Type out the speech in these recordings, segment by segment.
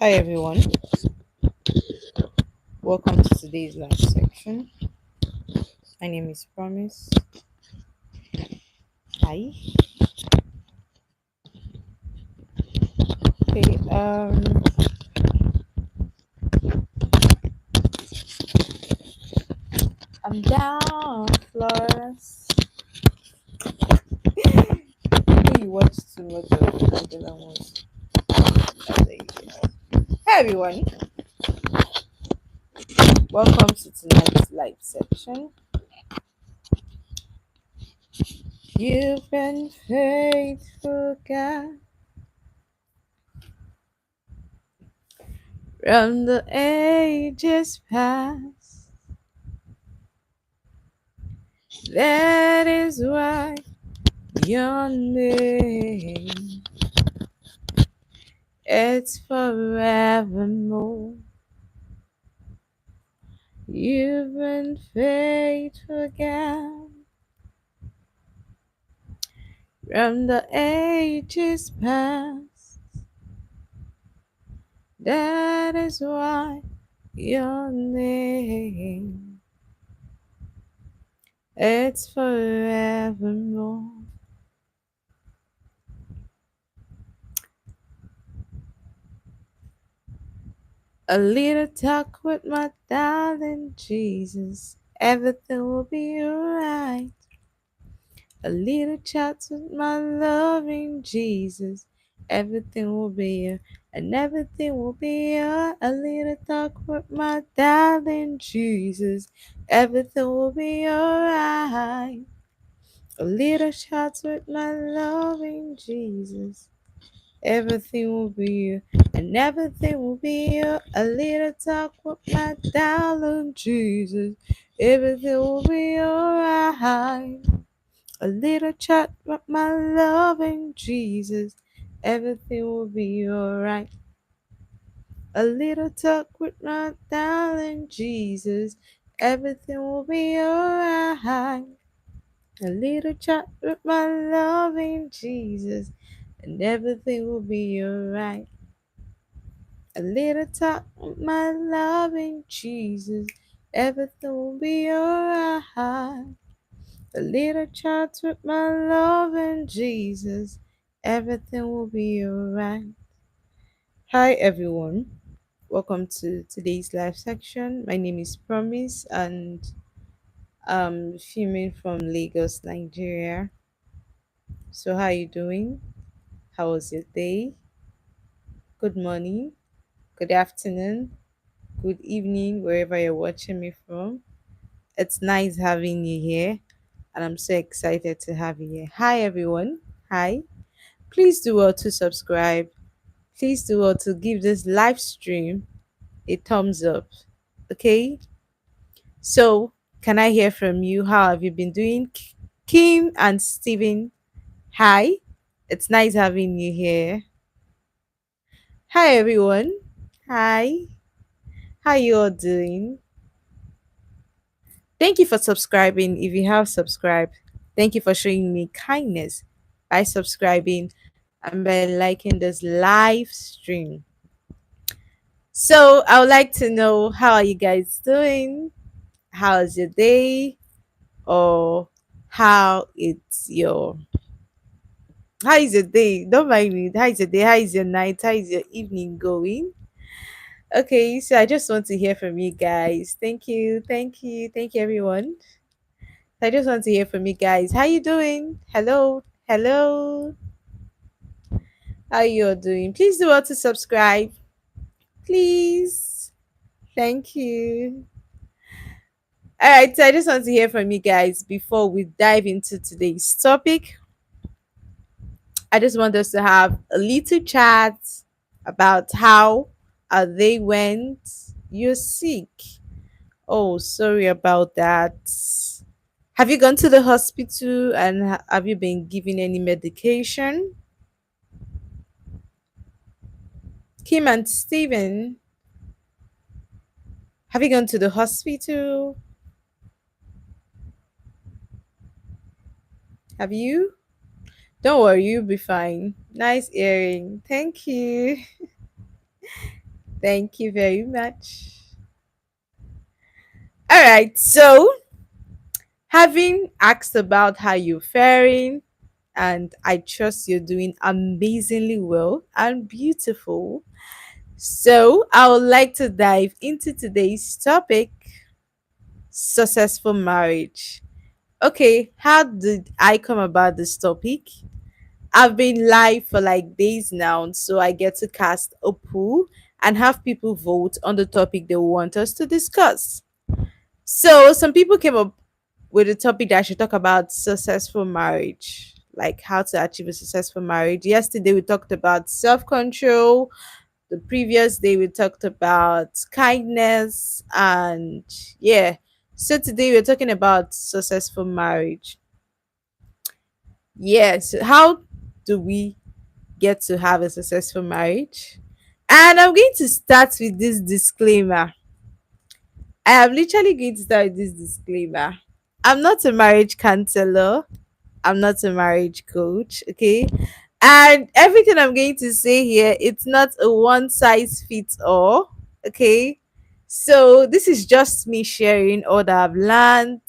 Hi everyone, welcome to today's live section. My name is Promise. Hi. Okay, I'm down, Florence. You watch too much of Angela Moss. Hi everyone, welcome to tonight's live section. You've been faithful, God, from the ages past. That is why your name it's forevermore. You've been faithful, God, from the ages past. That is why your name it's forevermore. A little talk with my darling Jesus, everything will be alright. A little chat with my loving Jesus. Everything will be here and everything will be here. A little talk with my darling Jesus. Everything will be alright. A little chat with my loving Jesus. Everything will be here and everything will be here. A little talk with my darling Jesus. Everything will be alright. A little chat with my loving Jesus. Everything will be alright. A little talk with my darling Jesus. Everything will be alright. A little chat with my loving Jesus. And everything will be alright. A little talk with my loving Jesus. Everything will be alright. A little chat with my loving Jesus. Everything will be alright. Hi everyone. Welcome to today's live section. My name is Promise and I'm filming from Lagos, Nigeria. So how are you doing? How was your day? Good morning, good afternoon, good evening, wherever you're watching me from. It's nice having you here and I'm so excited to have you here. Hi everyone. Hi. Please do well to subscribe. Please do well to give this live stream a thumbs up. Okay? So, can I hear from you? How have you been doing? Kim and Steven, hi. It's nice having you here. Hi, everyone. Hi. How you all doing? Thank you for subscribing. If you have subscribed, thank you for showing me kindness by subscribing and by liking this live stream. So I would like to know, how are you guys doing? How's your day? Or how is your day? Don't mind me. How is your day? How is your night? How is your evening going? Okay, so I just want to hear from you guys. Thank you, thank you, thank you, everyone. I just want to hear from you guys. How you doing? Hello, hello. How you all doing? Please do well to subscribe. Please. Thank you. All right, so I just want to hear from you guys before we dive into today's topic. I just want us to have a little chat about how they went. You're sick. Oh, sorry about that. Have you gone to the hospital and have you been given any medication? Kim and Steven, have you gone to the hospital? Have you? Don't worry, you'll be fine. Nice earring. Thank you. Thank you very much. All right. So, having asked about how you're faring, and I trust you're doing amazingly well and beautiful. So, I would like to dive into today's topic, successful marriage. Okay, how did I come about this topic? I've been live for like days now, so I get to cast a poll and have people vote on the topic they want us to discuss. So, some people came up with a topic that I should talk about successful marriage, like how to achieve a successful marriage. Yesterday, we talked about self control. The previous day, we talked about kindness. And yeah, so today, we're talking about successful marriage. Yes, how do we get to have a successful marriage? And I'm going to start with this disclaimer. I am literally going to start with this disclaimer. I'm not a marriage counselor. I'm not a marriage coach, okay? And everything I'm going to say here, it's not a one size fits all, okay? So this is just me sharing all that I've learned,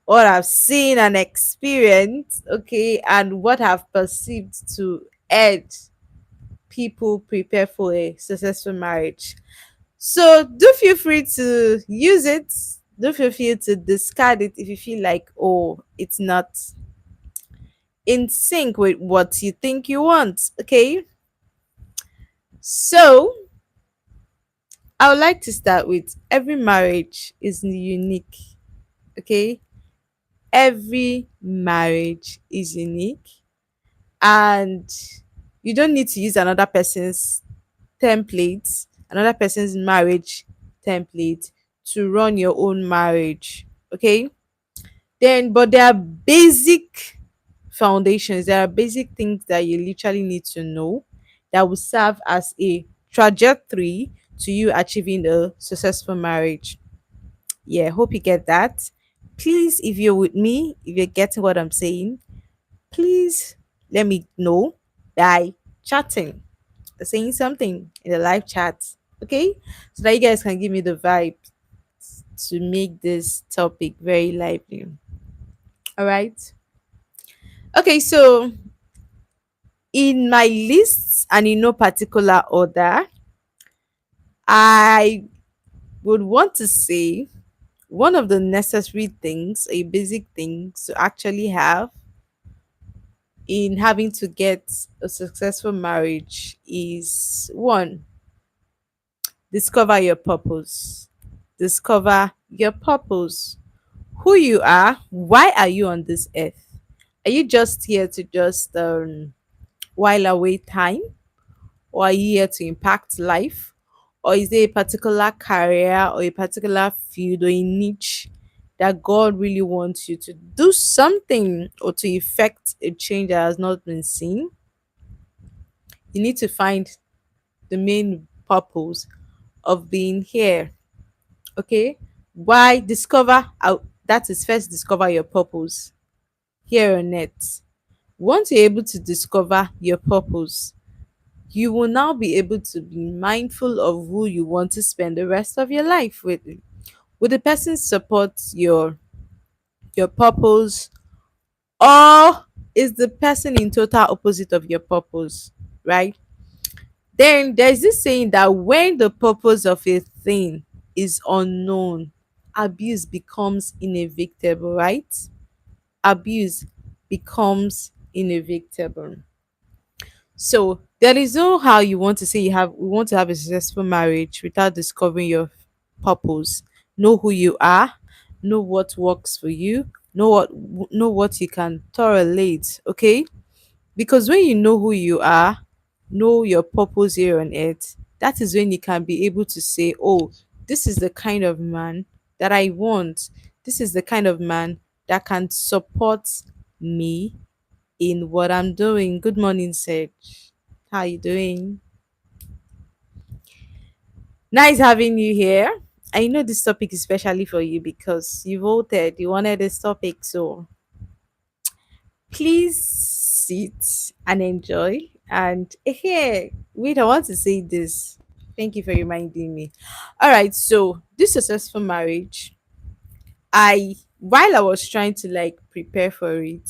what I've seen and experienced, okay, and what I've perceived to aid people prepare for a successful marriage. So do feel free to use it. Do feel free to discard it if you feel like, oh, it's not in sync with what you think you want. Okay. So I would like to start with every marriage is unique. Okay. Every marriage is unique. And you don't need to use another person's template, another person's marriage template to run your own marriage. Okay. Then, but there are basic foundations, there are basic things that you literally need to know that will serve as a trajectory to you achieving a successful marriage. Yeah, hope you get that. Please, if you're with me, if you're getting what I'm saying, please let me know by chatting, saying something in the live chat. Okay, so that you guys can give me the vibe to make this topic very lively. All right. Okay, so in my lists and in no particular order, I would want to say one of the necessary things, a basic thing to actually have in having to get a successful marriage is one, discover your purpose. Discover your purpose. Who you are, why are you on this earth? Are you just here to just while away time? Or are you here to impact life? Or is there a particular career or a particular field or a niche that God really wants you to do something or to effect a change that has not been seen? You need to find the main purpose of being here. Okay? Why discover that is first discover your purpose here on earth. Once you're able to discover your purpose, you will now be able to be mindful of who you want to spend the rest of your life with. Would the person support your purpose, or is the person in total opposite of your purpose? Right? Then there's this saying that when the purpose of a thing is unknown, abuse becomes inevitable, right? Abuse becomes inevitable. So there is no how you want to say we want to have a successful marriage without discovering your purpose. Know who you are, know what works for you, know what you can tolerate, okay? Because when you know who you are, know your purpose here on earth, that is when you can be able to say, oh, this is the kind of man that I want. This is the kind of man that can support me in what I'm doing. Good morning, Serge. How you doing? Nice having you here. I know this topic is especially for you because you voted, you wanted this topic. So please sit and enjoy. And here, wait, I want to say this. Thank you for reminding me. All right, so this successful marriage, I while I was trying to like prepare for it,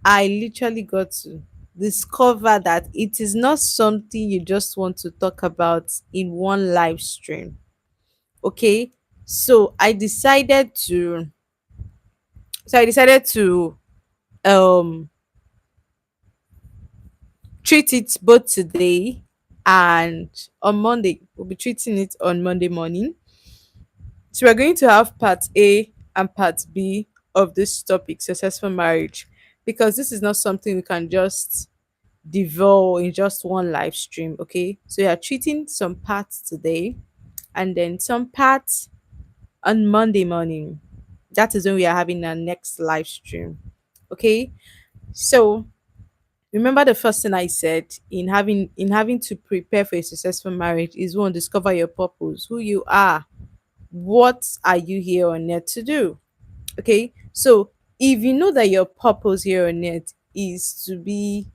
I literally got to discover that it is not something you just want to talk about in one live stream. Okay? So I decided to um treat it both today and on Monday. We'll be treating it on Monday morning. So we're going to have part A and part B of this topic, successful marriage, because this is not something we can just devour in just one live stream. Okay, so we are treating some parts today and then some parts on Monday morning. That is when we are having our next live stream. Okay, so remember the first thing I said in having to prepare for a successful marriage is one, discover your purpose, who you are, what are you here on earth to do. Okay, so if you know that your purpose here on earth is to be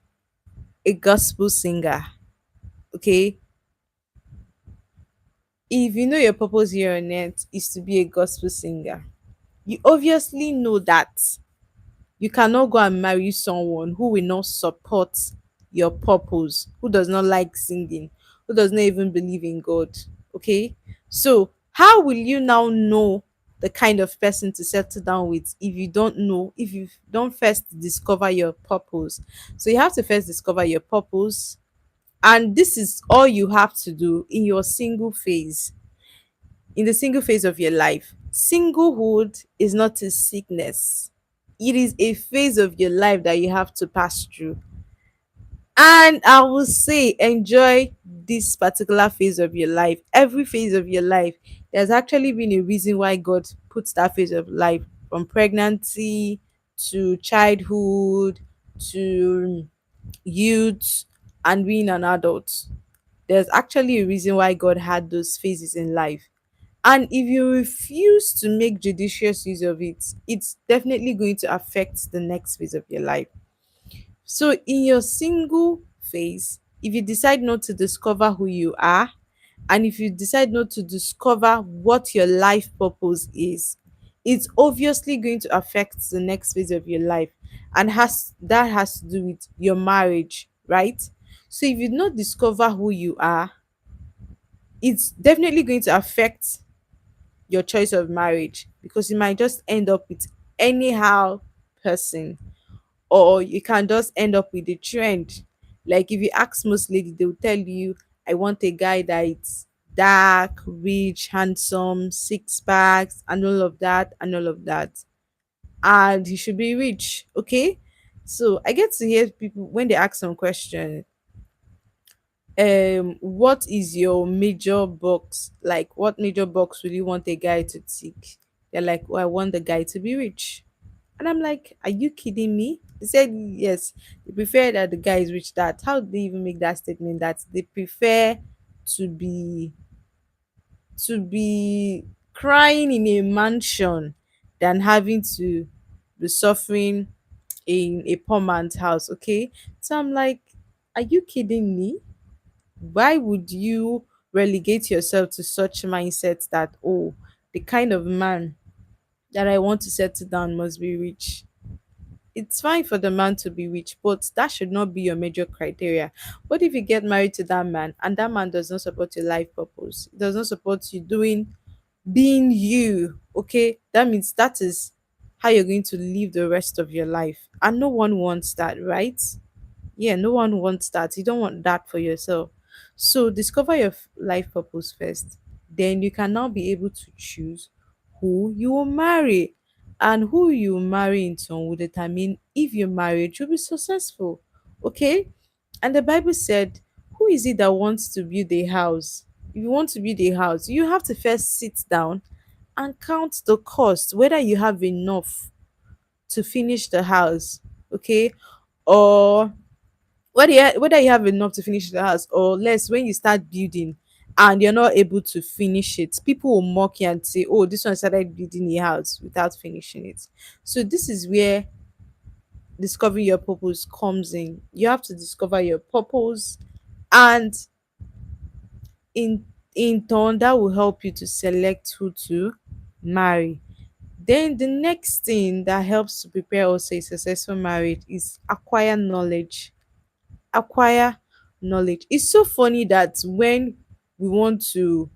a gospel singer, okay, if you know your purpose here on earth is to be a gospel singer, you obviously know that you cannot go and marry someone who will not support your purpose, who does not like singing, who does not even believe in God. Okay? So, how will you now know the kind of person to settle down with if you don't know, if you don't first discover your purpose? So, you have to first discover your purpose, and this is all you have to do in your single phase, in the single phase of your life. Singlehood is not a sickness, it is a phase of your life that you have to pass through. And I will say, enjoy this particular phase of your life. Every phase of your life, there's actually been a reason why God puts that phase of life, from pregnancy to childhood to youth and being an adult. There's actually a reason why God had those phases in life. And if you refuse to make judicious use of it, it's definitely going to affect the next phase of your life. So, in your single phase, if you decide not to discover who you are, and if you decide not to discover what your life purpose is, it's obviously going to affect the next phase of your life, and has to do with your marriage, right? So, if you not discover who you are, it's definitely going to affect your choice of marriage, because you might just end up with anyhow person, or you can just end up with a trend. Like if you ask most ladies, they will tell you, I want a guy that is dark, rich, handsome, six packs, and all of that, and all of that. And he should be rich. Okay. So I get to hear people when they ask some question, what is your major box, like what major box will you want a guy to tick? They're like, oh, I want the guy to be rich. And I'm like, are you kidding me? They said yes, they prefer that the guy is rich. That, how do they even make that statement that they prefer to be crying in a mansion than having to be suffering in a poor man's house? Okay, so I'm like, are you kidding me? Why would you relegate yourself to such mindset that, oh, the kind of man that I want to settle down must be rich? It's fine for the man to be rich, but that should not be your major criteria. What if you get married to that man and that man does not support your life purpose? It does not support you doing, being you. Okay, that means that is how you're going to live the rest of your life, and no one wants that, right? Yeah, no one wants that. You don't want that for yourself. So discover your life purpose first. Then you can now be able to choose who you will marry. And who you marry in turn will determine if your marriage will be successful. Okay? And the Bible said, who is it that wants to build a house? If you want to build a house, you have to first sit down and count the cost, whether you have enough to finish the house. Okay? Or whether you have enough to finish the house, or less, when you start building and you're not able to finish it, people will mock you and say, oh, this one started building a house without finishing it. So this is where discovering your purpose comes in. You have to discover your purpose, and in turn that will help you to select who to marry. Then the next thing that helps to prepare also a successful marriage is acquire knowledge. It's so funny that when we want to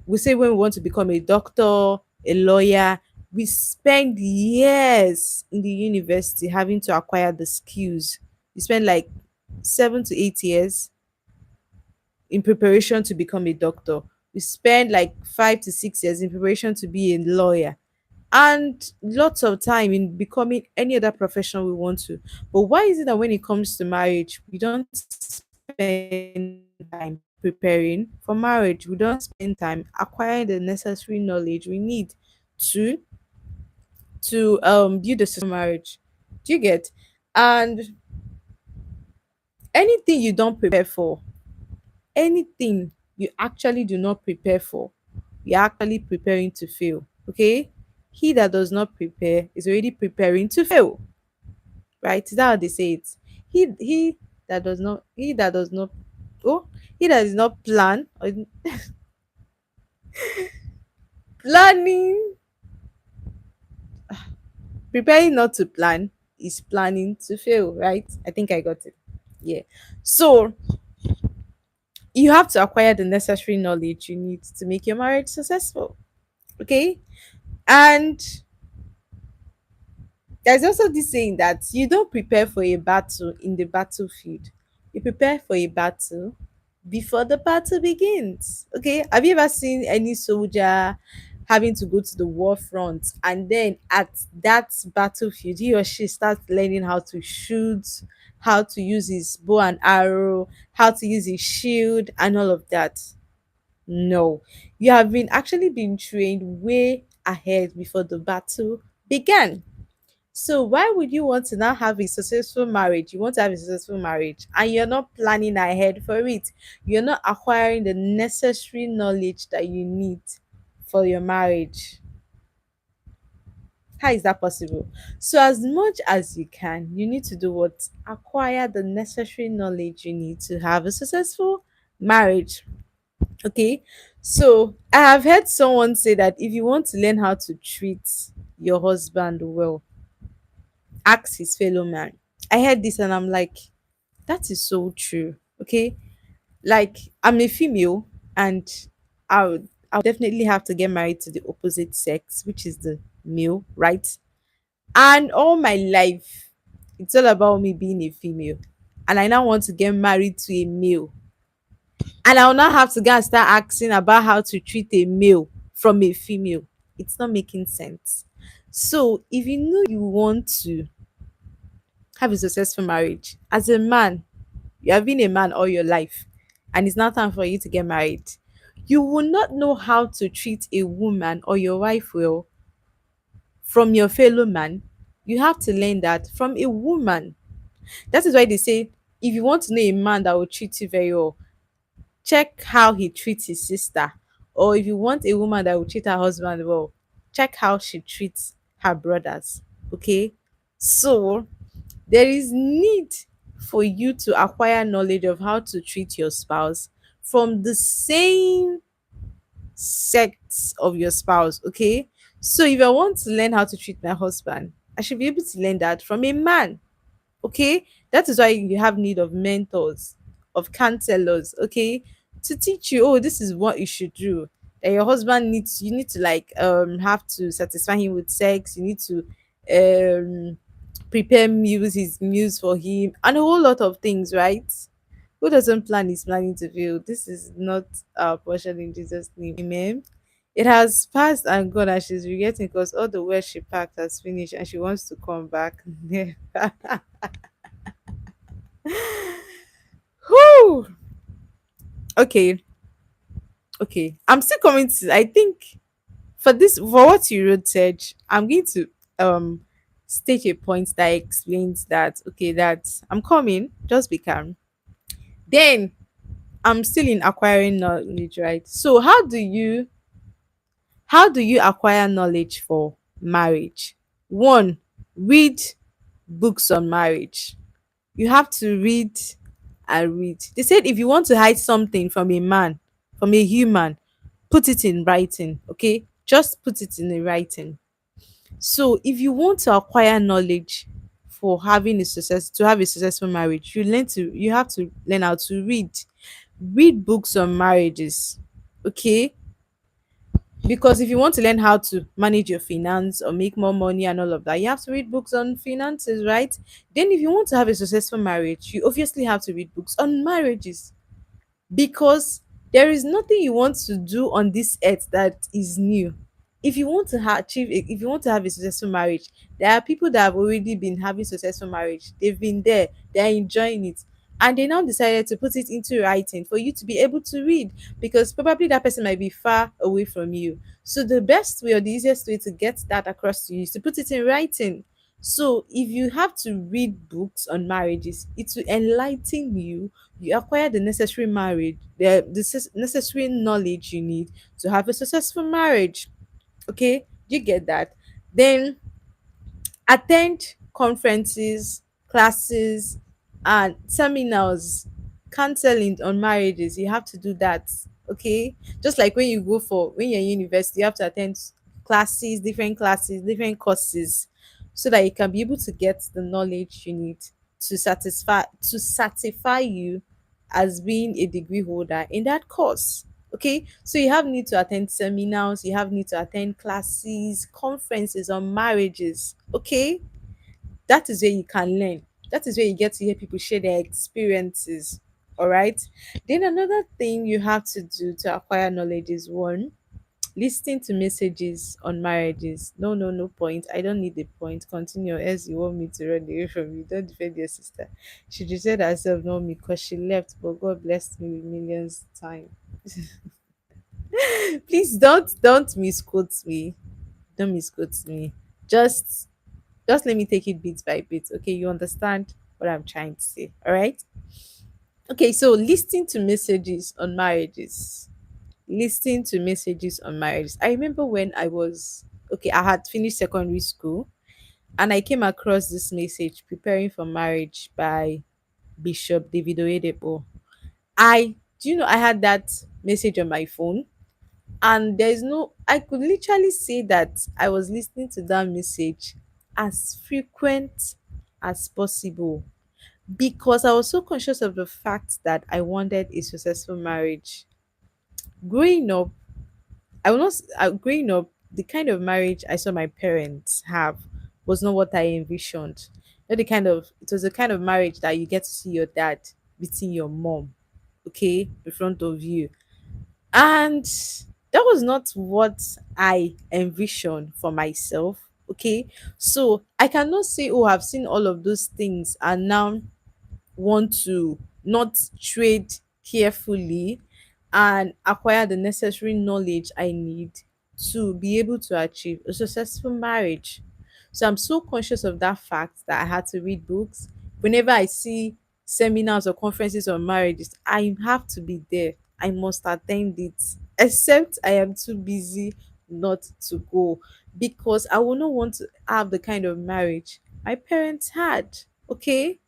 we say when we want to become a doctor, a lawyer, we spend years in the university having to acquire the skills. We spend like 7 to 8 years in preparation to become a doctor. We spend like 5 to 6 years in preparation to be a lawyer, and lots of time in becoming any other profession we want to. But why is it that when it comes to marriage, we don't spend time preparing for marriage? We don't spend time acquiring the necessary knowledge we need to build a successful marriage. Do you get? And anything you don't prepare for, anything you actually do not prepare for, you're actually preparing to fail. Okay? He that does not prepare is already preparing to fail. Right? Is that how they say it? He that does not oh he that is not plan or planning preparing not to plan is planning to fail, right? I think I got it. Yeah. So you have to acquire the necessary knowledge you need to make your marriage successful. Okay? And there's also this saying that you don't prepare for a battle in the battlefield. You prepare for a battle before the battle begins. Okay. Have you ever seen any soldier having to go to the war front, and then at that battlefield he or she starts learning how to shoot, how to use his bow and arrow, how to use his shield and all of that? No. You have been actually been trained way ahead before the battle began. So why would you want to now have a successful marriage? You want to have a successful marriage and you're not planning ahead for it. You're not acquiring the necessary knowledge that you need for your marriage. How is that possible? So as much as you can, you need to do what? Acquire the necessary knowledge you need to have a successful marriage. Okay? So I have heard someone say that if you want to learn how to treat your husband well, ask his fellow man. I heard this and I'm like, that is so true. Okay. Like I'm a female and I would definitely have to get married to the opposite sex, which is the male, right? And all my life, it's all about me being a female. And I now want to get married to a male. And I'll now have to go and start asking about how to treat a male from a female. It's not making sense. So if you know you want to have a successful marriage. As a man, you have been a man all your life, and it's now time for you to get married. You will not know how to treat a woman or your wife well from your fellow man. You have to learn that from a woman. That is why they say if you want to know a man that will treat you very well, check how he treats his sister. Or if you want a woman that will treat her husband well, check how she treats her brothers. Okay? So there is need for you to acquire knowledge of how to treat your spouse from the same sex of your spouse. Okay. So if I want to learn how to treat my husband, I should be able to learn that from a man. Okay. That is why you have need of mentors, of counselors. Okay. To teach you, oh, this is what you should do. That your husband needs, you need to like have to satisfy him with sex. You need to prepare meals, his meals for him, and a whole lot of things, right? Who doesn't plan is planning to fail. This is not our portion in Jesus' name. Amen. It has passed and gone, and she's regretting because all the work she packed has finished and she wants to come back. Whew. Okay, okay. I'm still coming to, I think for this, for what you wrote, Serge, I'm going to um state a point that explains that, okay, that I'm coming, just be calm. Then I'm still in acquiring knowledge, right? So how do you acquire knowledge for marriage? One, read books on marriage. You have to read and read. They said if you want to hide something from a man from a human, put it in writing. Okay, just put it in a writing. So if you want to acquire knowledge for having a success to have a successful marriage, you have to learn how to read books on marriages. Okay, because if you want to learn how to manage your finance or make more money and all of that, you have to read books on finances, right? Then if you want to have a successful marriage, you obviously have to read books on marriages, because there is nothing you want to do on this earth that is new. If you want to if you want to have a successful marriage, there are people that have already been having successful marriage. They've been there, they're enjoying it, and they now decided to put it into writing for you to be able to read, because probably that person might be far away from you. So the best way or the easiest way to get that across to you is to put it in writing. So if you have to read books on marriages, it will enlighten you. You acquire the necessary necessary knowledge you need to have a successful marriage. Okay, do you get that? Then attend conferences, classes, and seminars, counseling on marriages. You have to do that. Okay, just like when you're in university, you have to attend classes, different courses, so that you can be able to get the knowledge you need to certify you as being a degree holder in that course. Okay, so you have need to attend seminars, you have need to attend classes, conferences on marriages. Okay, that is where you can learn. That is where you get to hear people share their experiences. All right. Then another thing you have to do to acquire knowledge is one, listening to messages on marriages. No, no, no point. I don't need the point. Continue, else you want me to run away from you. Don't defend your sister. She just said herself, not me, because she left, but God blessed me with millions time. Please don't misquote me. Don't misquote me. Just just let me take it bit by bit. Okay, you understand what I'm trying to say. All right. Okay, so listening to messages on marriages. Listening to messages on marriages. I remember when I had finished secondary school and I came across this message, preparing for marriage by Bishop David Oyedepo. I had that message on my phone, and I could literally say that I was listening to that message as frequent as possible, because I was so conscious of the fact that I wanted a successful marriage. Growing up, growing up, the kind of marriage I saw my parents have was not what I envisioned. It was the kind of marriage that you get to see your dad beating your mom, okay, in front of you. And that was not what I envisioned for myself. Okay. So I cannot say, oh, I've seen all of those things and now want to not trade carefully and acquire the necessary knowledge I need to be able to achieve a successful marriage. So I'm so conscious of that fact that I had to read books. Whenever I see seminars or conferences on marriages, I have to be there. I must attend it, except I am too busy not to go, because I will not want to have the kind of marriage my parents had. Okay,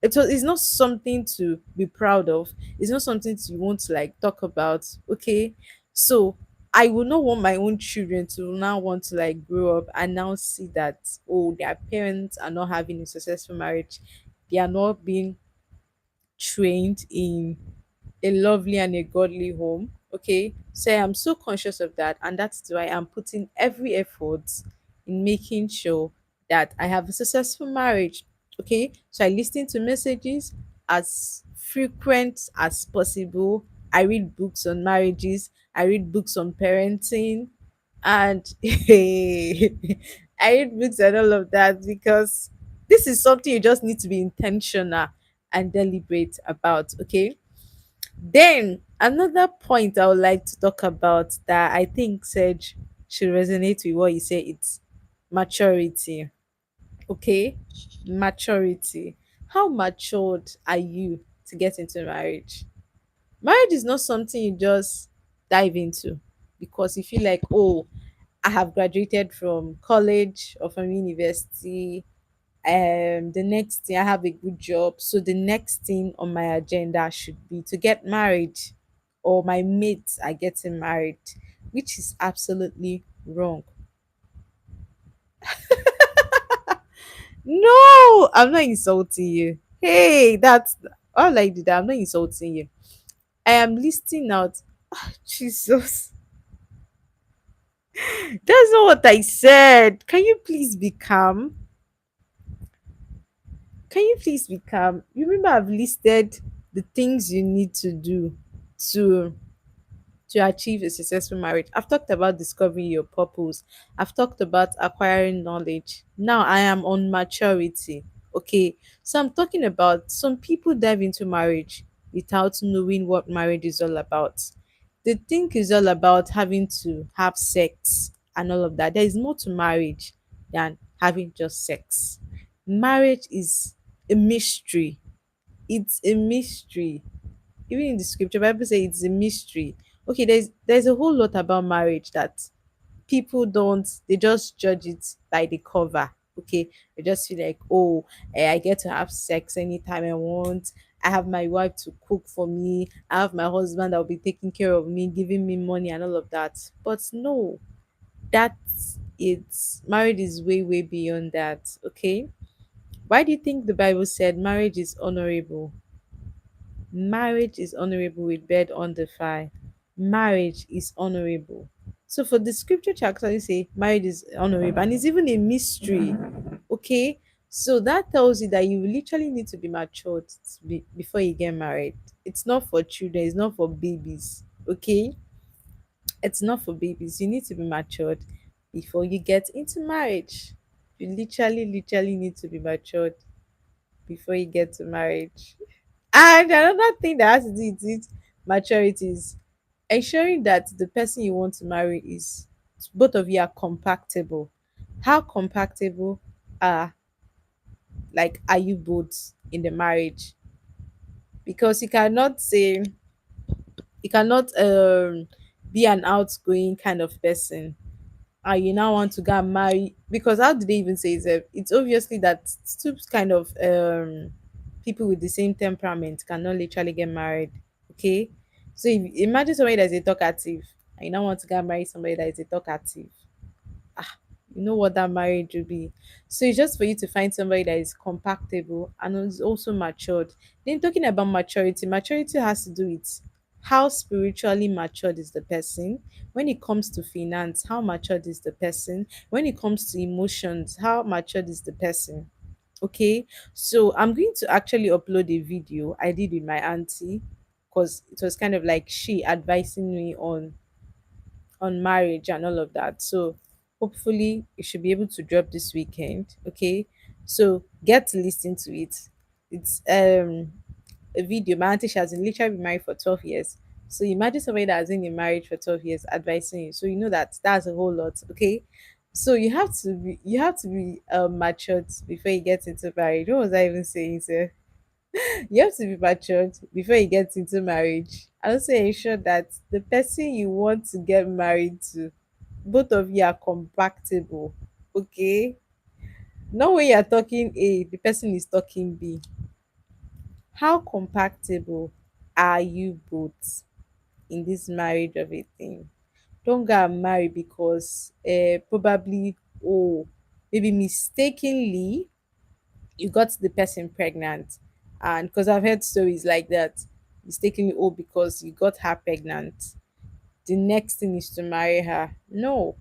it's not something to be proud of. It's not something to you want to like talk about. Okay, so I would not want my own children to now want to like grow up and now see that, oh, their parents are not having a successful marriage, they are not being trained in a lovely and a godly home. Okay, so I'm so conscious of that, and that's why I'm putting every effort in making sure that I have a successful marriage. Okay, so I listen to messages as frequent as possible. I read books on marriages, I read books on parenting, and I read books and all of that, because this is something you just need to be intentional and deliberate about. Okay, then another point I would like to talk about that I think Serge should resonate with what you say, it's maturity. Okay, maturity. How matured are you to get into marriage? Marriage is not something you just dive into because you feel like, oh, I have graduated from college or from university. The next thing, I have a good job, so the next thing on my agenda should be to get married or my mates are getting married, which is absolutely wrong. No, I'm not insulting you. Hey, that's all I did. I'm not insulting you. I am listing out. Jesus, that's not what I said. Can you please be calm? Can you please be calm? You remember I've listed the things you need to do to achieve a successful marriage. I've talked about discovering your purpose. I've talked about acquiring knowledge. Now I am on maturity. Okay. So I'm talking about some people dive into marriage without knowing what marriage is all about. They think it's all about having to have sex and all of that. There is more to marriage than having just sex. Marriage is a mystery. It's a mystery. Even in the scripture, Bible say it's a mystery. Okay, there's a whole lot about marriage that people don't, they just judge it by the cover. Okay, they just feel like, oh, I get to have sex anytime I want. I have my wife to cook for me. I have my husband that will be taking care of me, giving me money and all of that. But no, that's it's marriage is way, way beyond that. Okay, why do you think the Bible said marriage is honorable? Marriage is honorable with bed undefiled. Marriage is honorable. So for the scripture to actually say marriage is honorable, and it's even a mystery. Okay. So that tells you that you literally need to be matured before you get married. It's not for children, it's not for babies. Okay. It's not for babies. You need to be matured before you get into marriage. You literally need to be matured before you get to marriage. And another thing that has to do with it, maturity, is ensuring that the person you want to marry is both of you are compatible. How compatible are are you both in the marriage? Because you cannot be an outgoing kind of person and you now want to go and marry, because how did they even say it? It's obviously that two kind of people with the same temperament cannot literally get married. Okay, so if, imagine somebody that is a talkative and you now want to go and marry somebody that is a talkative. Ah, you know what that marriage will be. So it's just for you to find somebody that is compatible and is also matured. Then talking about maturity, maturity has to do with how spiritually matured is the person. When it comes to finance, how matured is the person? When it comes to emotions, how matured is the person? Okay, so I'm going to actually upload a video I did with my auntie, because it was kind of like she advising me on marriage and all of that. So hopefully it should be able to drop this weekend. Okay. So get to listen to it. It's a video. My auntie, she has literally been married for 12 years. So imagine somebody that has been in marriage for 12 years advising you. So you know that that's a whole lot. Okay. So you have to be matured before you get into marriage. What was I even saying, sir? You have to be matured before you get into marriage. I also ensure that the person you want to get married to, both of you are compatible. Okay. Not when you're talking A, the person is talking B. How compatible are you both in this marriage of a thing? Don't go and marry because probably, oh, maybe mistakenly you got the person pregnant. And because I've heard stories like that, mistakenly, oh, because you got her pregnant, the next thing is to marry her. No,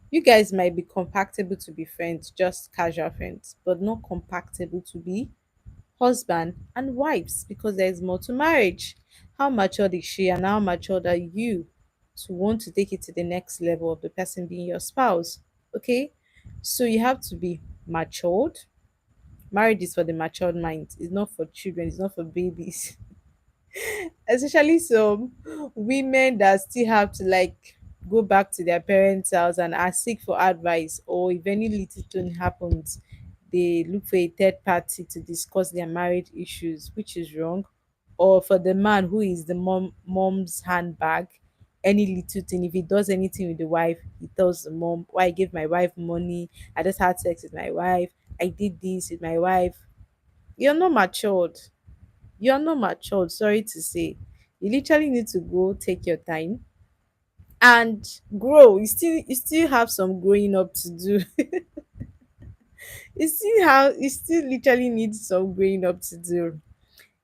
you guys might be compatible to be friends, just casual friends, but not compatible to be husband and wives, because there's more to marriage. How matured is she and how matured are you to want to take it to the next level of the person being your spouse? Okay, so you have to be matured. Marriage is for the matured mind. It's not for children. It's not for babies. Especially some women that still have to go back to their parents' house and ask seek for advice, or if any little thing happens, they look for a third party to discuss their marriage issues, which is wrong. Or for the man who is the mom's handbag, any little thing, if he does anything with the wife, he tells the mom, why I gave my wife money, I just had sex with my wife, I did this with my wife. You're not matured. You're not matured, sorry to say. You literally need to go take your time and grow. You still have some growing up to do. You still literally need some growing up to do.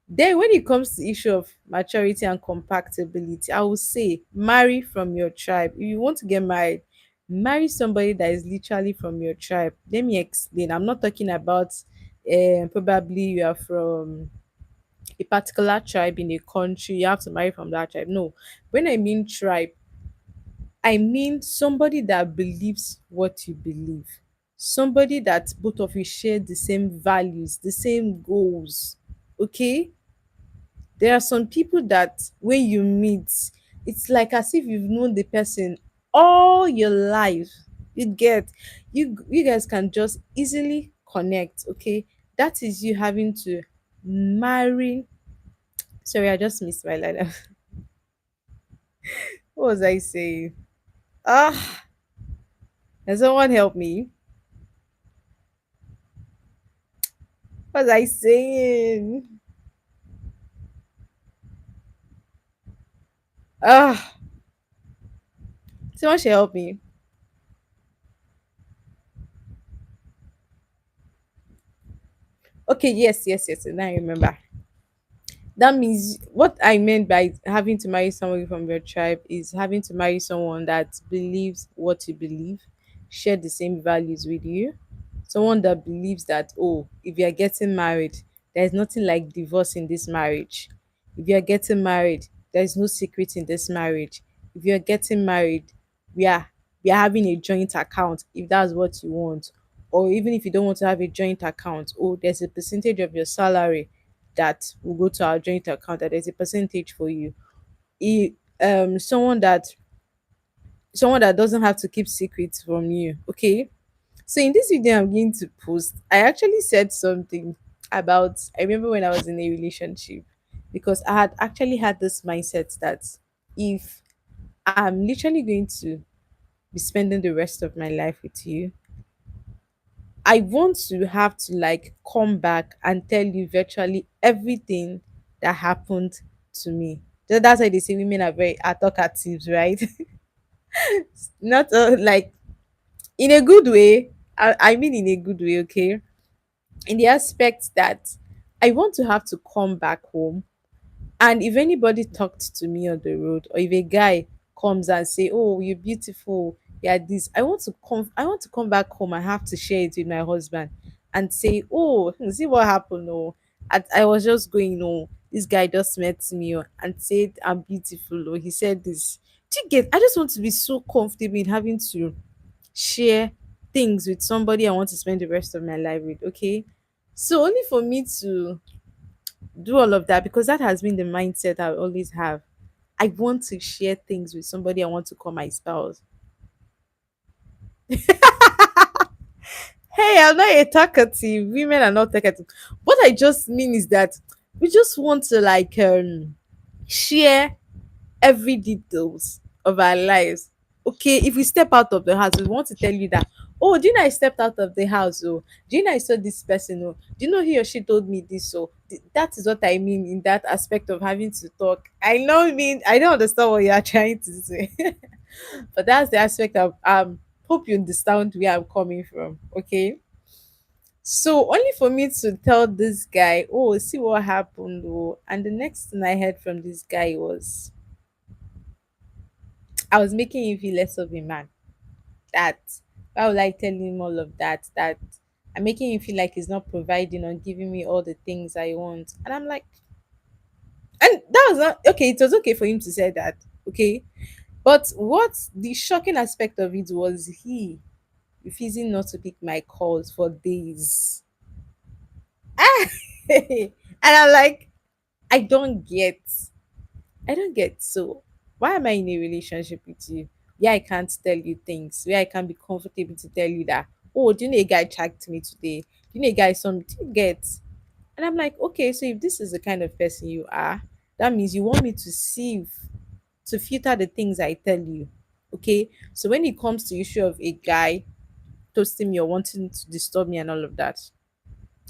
Then when it comes to issue of maturity and compatibility, I would say marry from your tribe. If you want to get married, marry somebody that is literally from your tribe. Let me explain. I'm not talking about probably you are from a particular tribe in a country, you have to marry from that tribe. No. When I mean tribe, I mean somebody that believes what you believe. Somebody that both of you share the same values, the same goals. Okay? There are some people that when you meet, it's like as if you've known the person all your life. You get, you guys can just easily connect. Okay? That is you having to marry. Sorry, I just missed my line. What was I saying? Ah, can someone help me? What was I saying? Ah, someone should help me. Okay, yes, yes, yes. Now I remember. That means what I meant by having to marry somebody from your tribe is having to marry someone that believes what you believe, share the same values with you, someone that believes that, oh, if you're getting married, there's nothing like divorce in this marriage. If you're getting married, there's no secret in this marriage. If you're getting married, we are we are having a joint account if that's what you want. Or even if you don't want to have a joint account, oh, there's a percentage of your salary that will go to our joint account, that there's a percentage for you. E- um someone that someone that doesn't have to keep secrets from you. Okay, so in this video I'm going to post, I actually said something about, I remember when I was in a relationship, because I had actually had this mindset that if I'm literally going to be spending the rest of my life with you, I want to have to like come back and tell you virtually everything that happened to me. So that's why they say women are very are talkative, right? Not like in a good way. I mean in a good way, okay? In the aspect that I want to have to come back home, and if anybody talked to me on the road, or if a guy comes and say, "Oh, you're beautiful, yeah, this," I want to come back home and have to share it with my husband and say, "Oh, see what happened? Oh, I was just going, oh, this guy just met me, oh, and said I'm beautiful, or he said this." Do you get? I just want to be so comfortable in having to share things with somebody I want to spend the rest of my life with. Okay, so only for me to do all of that, because that has been the mindset I always have. I want to share things with somebody I want to call my spouse. Hey, I'm not a talkative. Women are not talkative. What I just mean is that we just want to like share every details of our lives. Okay, if we step out of the house, we want to tell you that, oh, do you know I stepped out of the house? Oh, do you know I saw this person? Oh, do you know he or she told me this? So that is what I mean in that aspect of having to talk. I know, I mean, I don't understand what you are trying to say, but that's the aspect of hope you understand where I'm coming from. Okay, so only for me to tell this guy, oh, see what happened, oh, and the next thing I heard from this guy was I was making him feel less of a man. That why would I tell him all of that? That I'm making him feel like he's not providing or giving me all the things I want. And I'm like, and that was not okay. It was okay for him to say that. Okay. But what the shocking aspect of it was he refusing not to pick my calls for days. And I'm like, I don't get. I don't get. So why am I in a relationship with you where I can't tell you things, where I can't be comfortable to tell you that, oh, do you know a guy tracked me today? Do you know a guy something you get? And I'm like, okay, so if this is the kind of person you are, that means you want me to sieve, to filter the things I tell you. Okay. So when it comes to issue of a guy toasting me or wanting to disturb me and all of that,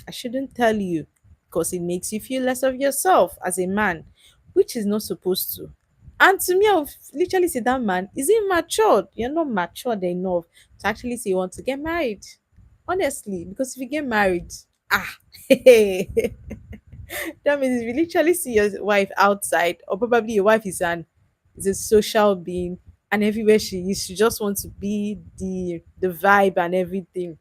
I shouldn't tell you because it makes you feel less of yourself as a man. which is not supposed to. And to me, I would literally say that man is immature. You're not matured enough to actually say you want to get married. Honestly, because if you get married, ah, that means if you literally see your wife outside, or probably your wife is a social being, and everywhere she is, she just wants to be the vibe and everything.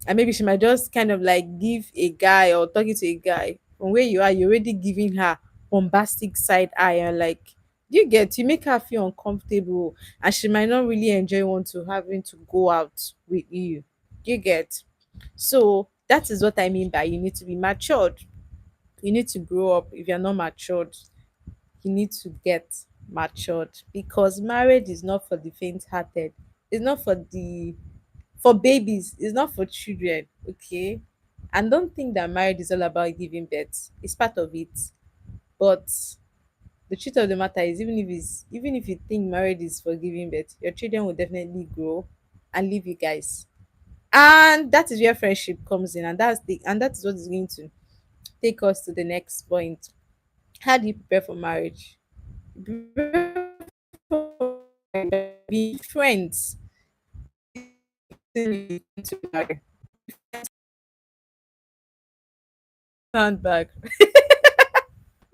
And maybe she might just kind of like give a guy or talking to a guy from where you are, you're already giving her bombastic side eye and like you make her feel uncomfortable, and she might not really enjoy want to having to go out with you. You get. So that is what I mean by you need to be matured. You need to grow up. If you're not matured, you need to get matured, because marriage is not for the faint hearted. It's not for babies, it's not for children. Okay. And don't think that marriage is all about giving birth. It's part of it. But the truth of the matter is, even if you think marriage is for giving birth, your children will definitely grow and leave you guys. And that is where friendship comes in, and that is what is going to take us to the next point. How do you prepare for marriage? You prepare for be friends till you get to marry. Stand back.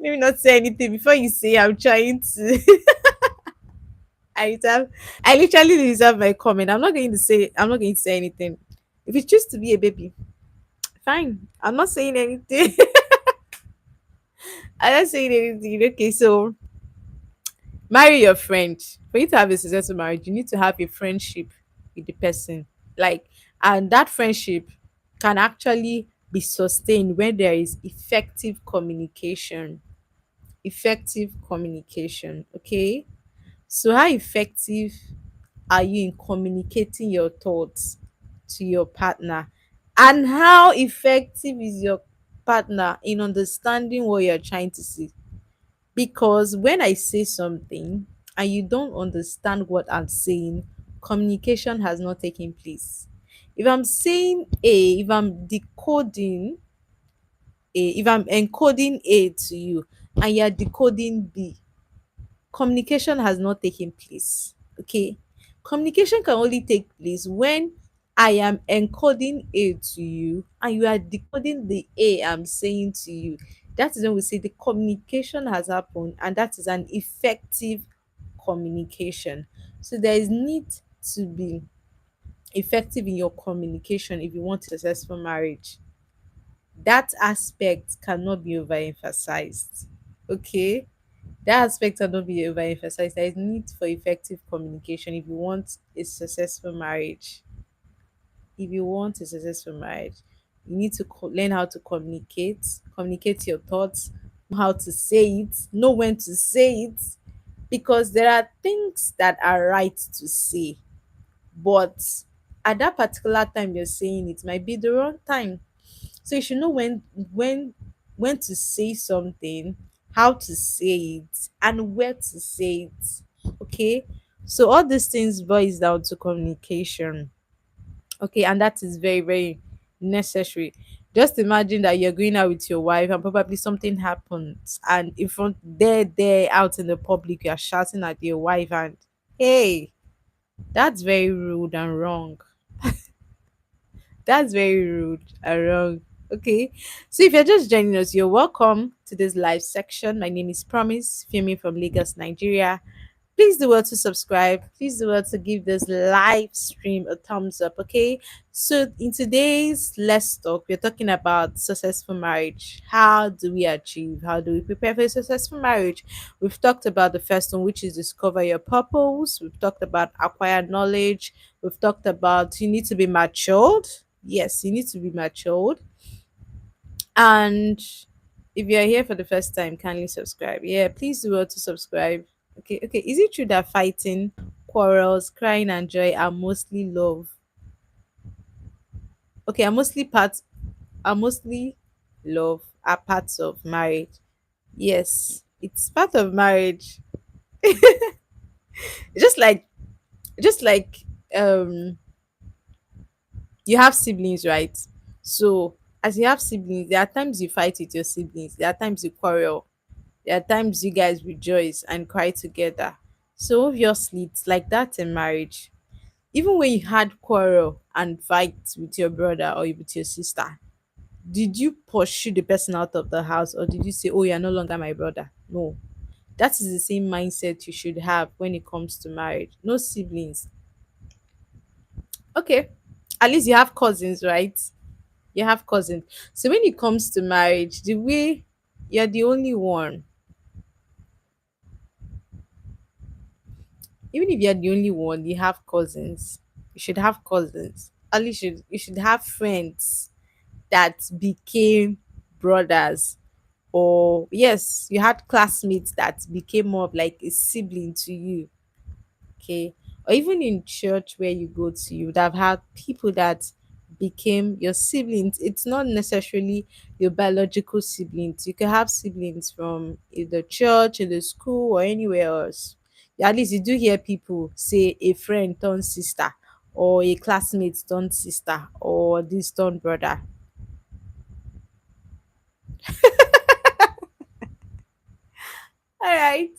Let me not say anything before you say I'm trying to. I reserve, I literally reserve my comment. I'm not going to say anything. If you choose to be a baby, fine. I'm not saying anything. I'm not saying anything. Okay, so marry your friend. For you to have a successful marriage, you need to have a friendship with the person. Like, and that friendship can actually be sustained when there is effective communication. Effective communication. Okay. So how effective are you in communicating your thoughts to your partner? And how effective is your partner in understanding what you're trying to say? Because when I say something and you don't understand what I'm saying, communication has not taken place. If I'm saying A, if I'm decoding A, if I'm encoding A to you and you're decoding B, communication has not taken place. Okay. Communication can only take place when I am encoding A to you and you are decoding the A I'm saying to you. That is when we say the communication has happened, and that is an effective communication. So there is need to be effective in your communication if you want a successful marriage. That aspect cannot be overemphasized. Okay, that aspect cannot be overemphasized. There is need for effective communication if you want a successful marriage. If you want a successful marriage, you need to learn how to communicate your thoughts, know how to say it, know when to say it, because there are things that are right to say, but at that particular time you're saying it might be the wrong time. So you should know when to say something, how to say it, and where to say it. Okay. So all these things boils down to communication. Okay, and that is very, very necessary. Just imagine that you're going out with your wife and probably something happens, and in front there out in the public you're shouting at your wife, and hey, that's very rude and wrong. That's very rude and wrong. Okay. So if you're just joining us, you're welcome to this live section. My name is Promise, filming from Lagos, Nigeria. Please do well to subscribe. Please do well to give this live stream a thumbs up. Okay. So in today's Let's Talk, we're talking about successful marriage. How do we achieve? How do we prepare for a successful marriage? We've talked about the first one, which is discover your purpose. We've talked about acquire knowledge. We've talked about you need to be matured. Yes, you need to be matured. And if you're here for the first time, kindly subscribe. Yeah, please do well to subscribe. Okay, okay. Is it true that fighting, quarrels, crying, and joy are mostly love? Okay, are mostly love, are parts of marriage. Yes, it's part of marriage. Just like just like um you have siblings, right? So as you have siblings, there are times you fight with your siblings, there are times you quarrel. There are times you guys rejoice and cry together. So obviously it's like that in marriage. Even when you had quarrel and fight with your brother or with your sister, did you pursue the person out of the house, or did you say, oh, you're no longer my brother? No. That is the same mindset you should have when it comes to marriage. No siblings. Okay. At least you have cousins, right? You have cousins. So when it comes to marriage, the way you're the only one, even if you're the only one, you have cousins. You should have cousins. At least you should have friends that became brothers. Or yes, you had classmates that became more of like a sibling to you. Okay. Or even in church where you go to, you would have had people that became your siblings. It's not necessarily your biological siblings. You can have siblings from either church, in the school, or anywhere else. At least you do hear people say a friend turned sister, or a classmate turned sister, or this turned brother. All right.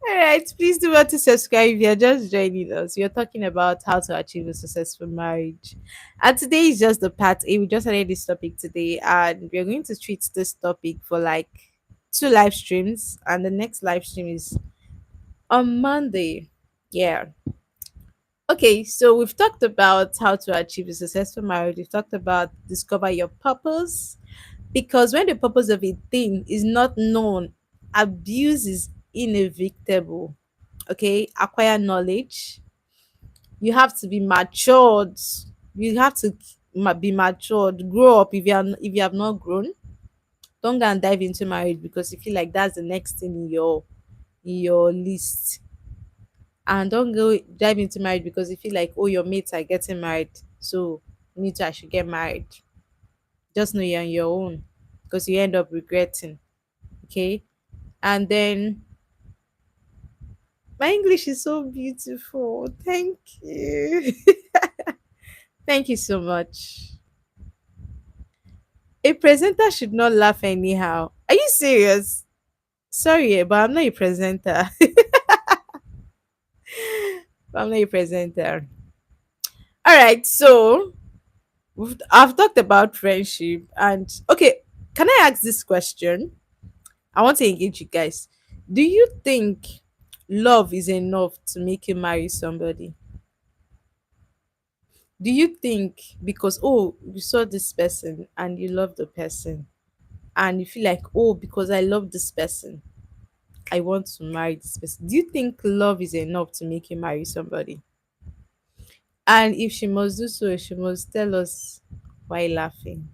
All right, please do want to subscribe if you're just joining us. We're talking about how to achieve a successful marriage. And today is just the part A. We just started this topic today, and we're going to treat this topic for like two live streams. And the next live stream is on Monday. Yeah. Okay, so we've talked about how to achieve a successful marriage. We've talked about discover your purpose, because when the purpose of a thing is not known, abuse is inevitable. Okay, acquire knowledge. You have to be matured. You have to be matured, grow up. If you have not grown, don't go and dive into marriage because you feel like that's the next thing in your list. And don't go dive into marriage because you feel like, oh, your mates are getting married, so me too, I should get married. Just know you're on your own, because you end up regretting. Okay. And then my English is so beautiful. Thank you. Thank you so much. A presenter should not laugh anyhow. Are you serious? Sorry, but I'm not a presenter. I'm not a presenter. All right, so I've talked about friendship, and okay, can I ask this question? I want to engage you guys. Do you think love is enough to make you marry somebody? Do you think because, oh, you saw this person and you love the person, and you feel like, oh, because I love this person, I want to marry this person? Do you think love is enough to make you marry somebody? And if she must do so, she must tell us why laughing.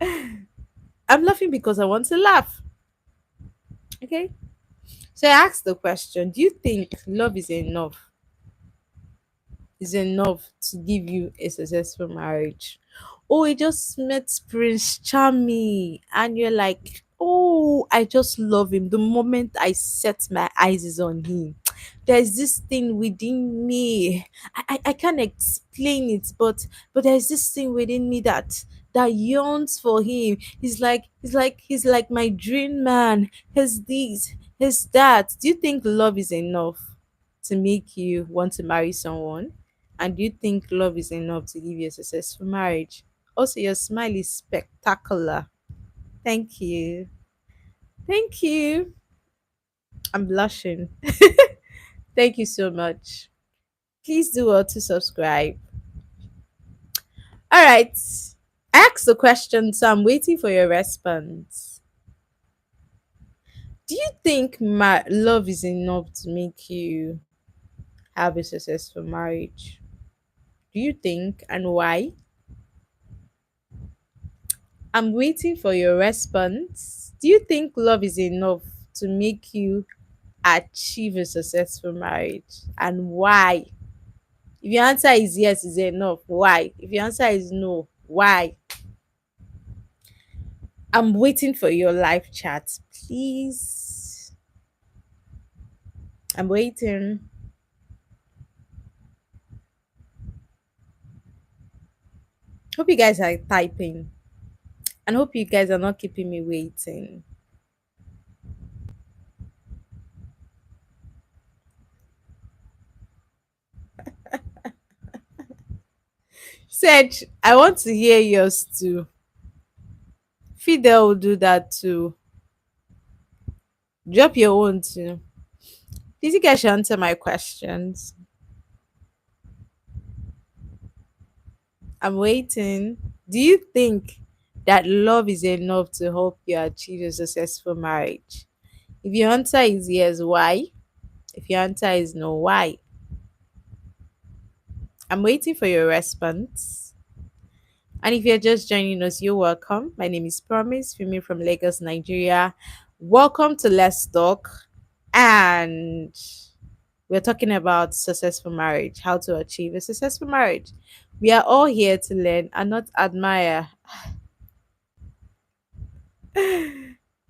I'm laughing because I want to laugh. Okay. So I asked the question, do you think love is enough to give you a successful marriage? Oh, I just met Prince Charming, and you're like, oh, I just love him. The moment I set my eyes on him, there's this thing within me. I can't explain it, but there's this thing within me that yearns for him. He's like my dream man. He's this, he's that. Do you think love is enough to make you want to marry someone? And do you think love is enough to give you a successful marriage? Also, your smile is spectacular. Thank you. Thank you. I'm blushing. Thank you so much. Please do well to subscribe. All right. Ask the question, so I'm waiting for your response. Do you think love is enough to make you have a successful marriage? Do you think, and why? I'm waiting for your response. Do you think love is enough to make you achieve a successful marriage, and why? If your answer is yes, is enough, why? If your answer is no, why? I'm waiting for your live chat, please. I'm waiting. Hope you guys are typing. And hope you guys are not keeping me waiting. Sedge, I want to hear yours too. Fidel will do that too. Drop your own too. Please, you guys should answer my questions. I'm waiting. Do you think that love is enough to help you achieve a successful marriage? If your answer is yes, why? If your answer is no, why? I'm waiting for your response. And if you're just joining us, you're welcome. My name is Promise, filming from Lagos, Nigeria. Welcome to Let's Talk. And we're talking about successful marriage, how to achieve a successful marriage. We are all here to learn and not admire.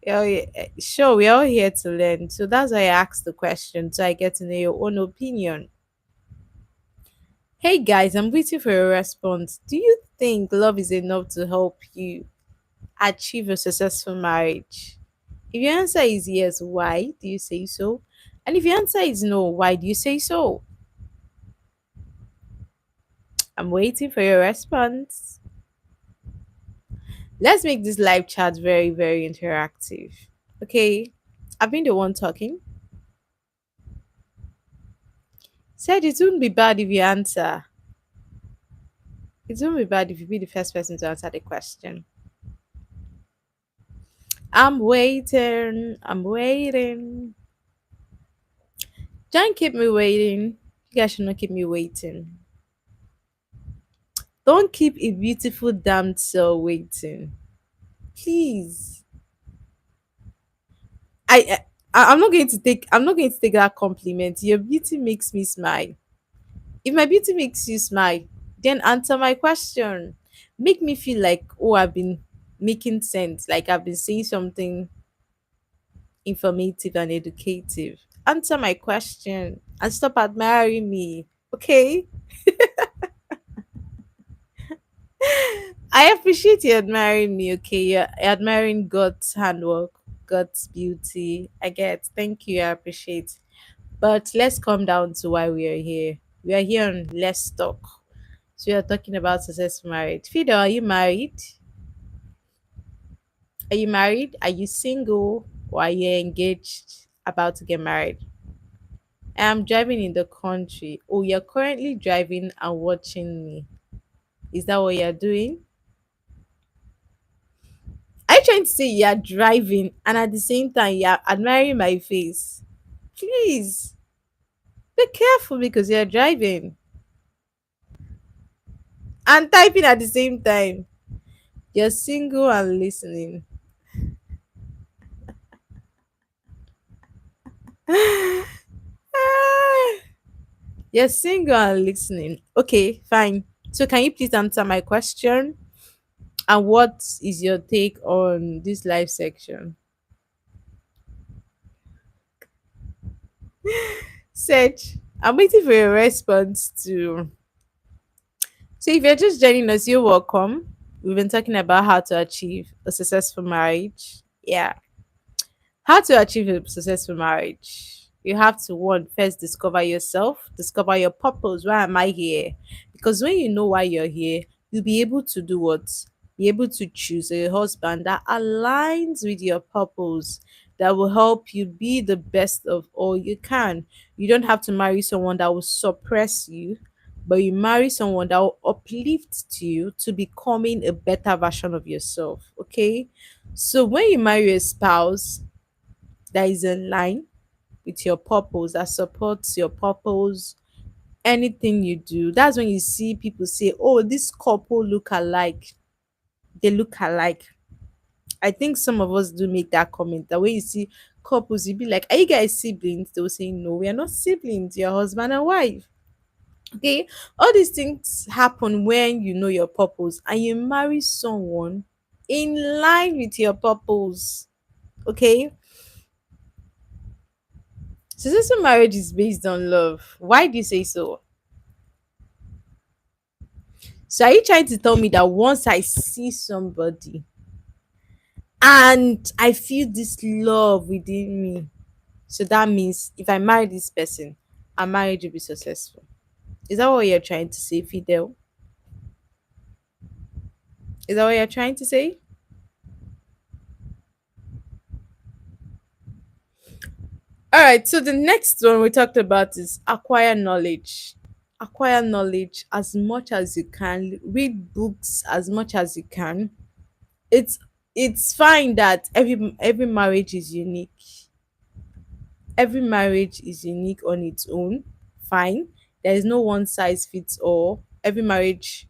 Yeah, sure, we're all here to learn. So that's why I asked the question, so I get to know your own opinion. Hey guys, I'm waiting for your response. Do you think love is enough to help you achieve a successful marriage? If your answer is yes, why do you say so? And if your answer is no, why do you say so? I'm waiting for your response. Let's make this live chat very, very interactive. Okay, I've been the one talking. Said it wouldn't be bad if you answer. It wouldn't be bad if you be the first person to answer the question. I'm waiting. I'm waiting. Don't keep me waiting. You guys should not keep me waiting. Don't keep a beautiful damn soul waiting. Please. I, I'm not going to take that compliment. Your beauty makes me smile. If my beauty makes you smile, then answer my question. Make me feel like, oh, I've been making sense, like I've been saying something informative and educative. Answer my question and stop admiring me. Okay? I appreciate you admiring me, okay? You're admiring God's handwork, God's beauty. I get. Thank you. I appreciate. But let's come down to why we are here. We are here on Let's Talk. So we are talking about successful marriage. Fido, are you married? Are you married? Are you single? Or are you engaged? About to get married? I'm driving in the country. Oh, you're currently driving and watching me. Is that what you're doing? Are you trying to say you're driving and at the same time you're admiring my face? Please be careful because you're driving and typing at the same time. You're single and listening. Ah, you're single and listening. Okay, fine. So, can you please answer my question? And what is your take on this live section? Search. I'm waiting for your response to. So, if you're just joining us, you're welcome. We've been talking about how to achieve a successful marriage. Yeah. How to achieve a successful marriage? You have to one first discover yourself, discover your purpose. Why am I here? Because when you know why you're here, you'll be able to do what? Be able to choose a husband that aligns with your purpose, that will help you be the best of all you can. You don't have to marry someone that will suppress you, but you marry someone that will uplift you to becoming a better version of yourself. Okay. So when you marry a spouse, that is in line with your purpose, that supports your purpose, anything you do. That's when you see people say, oh, this couple look alike. They look alike. I think some of us do make that comment. That when you see couples, you be like, are you guys siblings? They will say, no, we are not siblings, you're husband and wife. Okay. All these things happen when you know your purpose and you marry someone in line with your purpose. Okay. Successful marriage is based on love. Why do you say so? So are you trying to tell me that once I see somebody and I feel this love within me. So that means if I marry this person, our marriage will be successful. Is that what you're trying to say, Fidel? Is that what you're trying to say? All right. So the next one we talked about is acquire knowledge. Acquire knowledge as much as you can. Read books as much as you can. It's it's fine that every marriage is unique. Every marriage is unique on its own. Fine. There is no one size fits all. Every marriage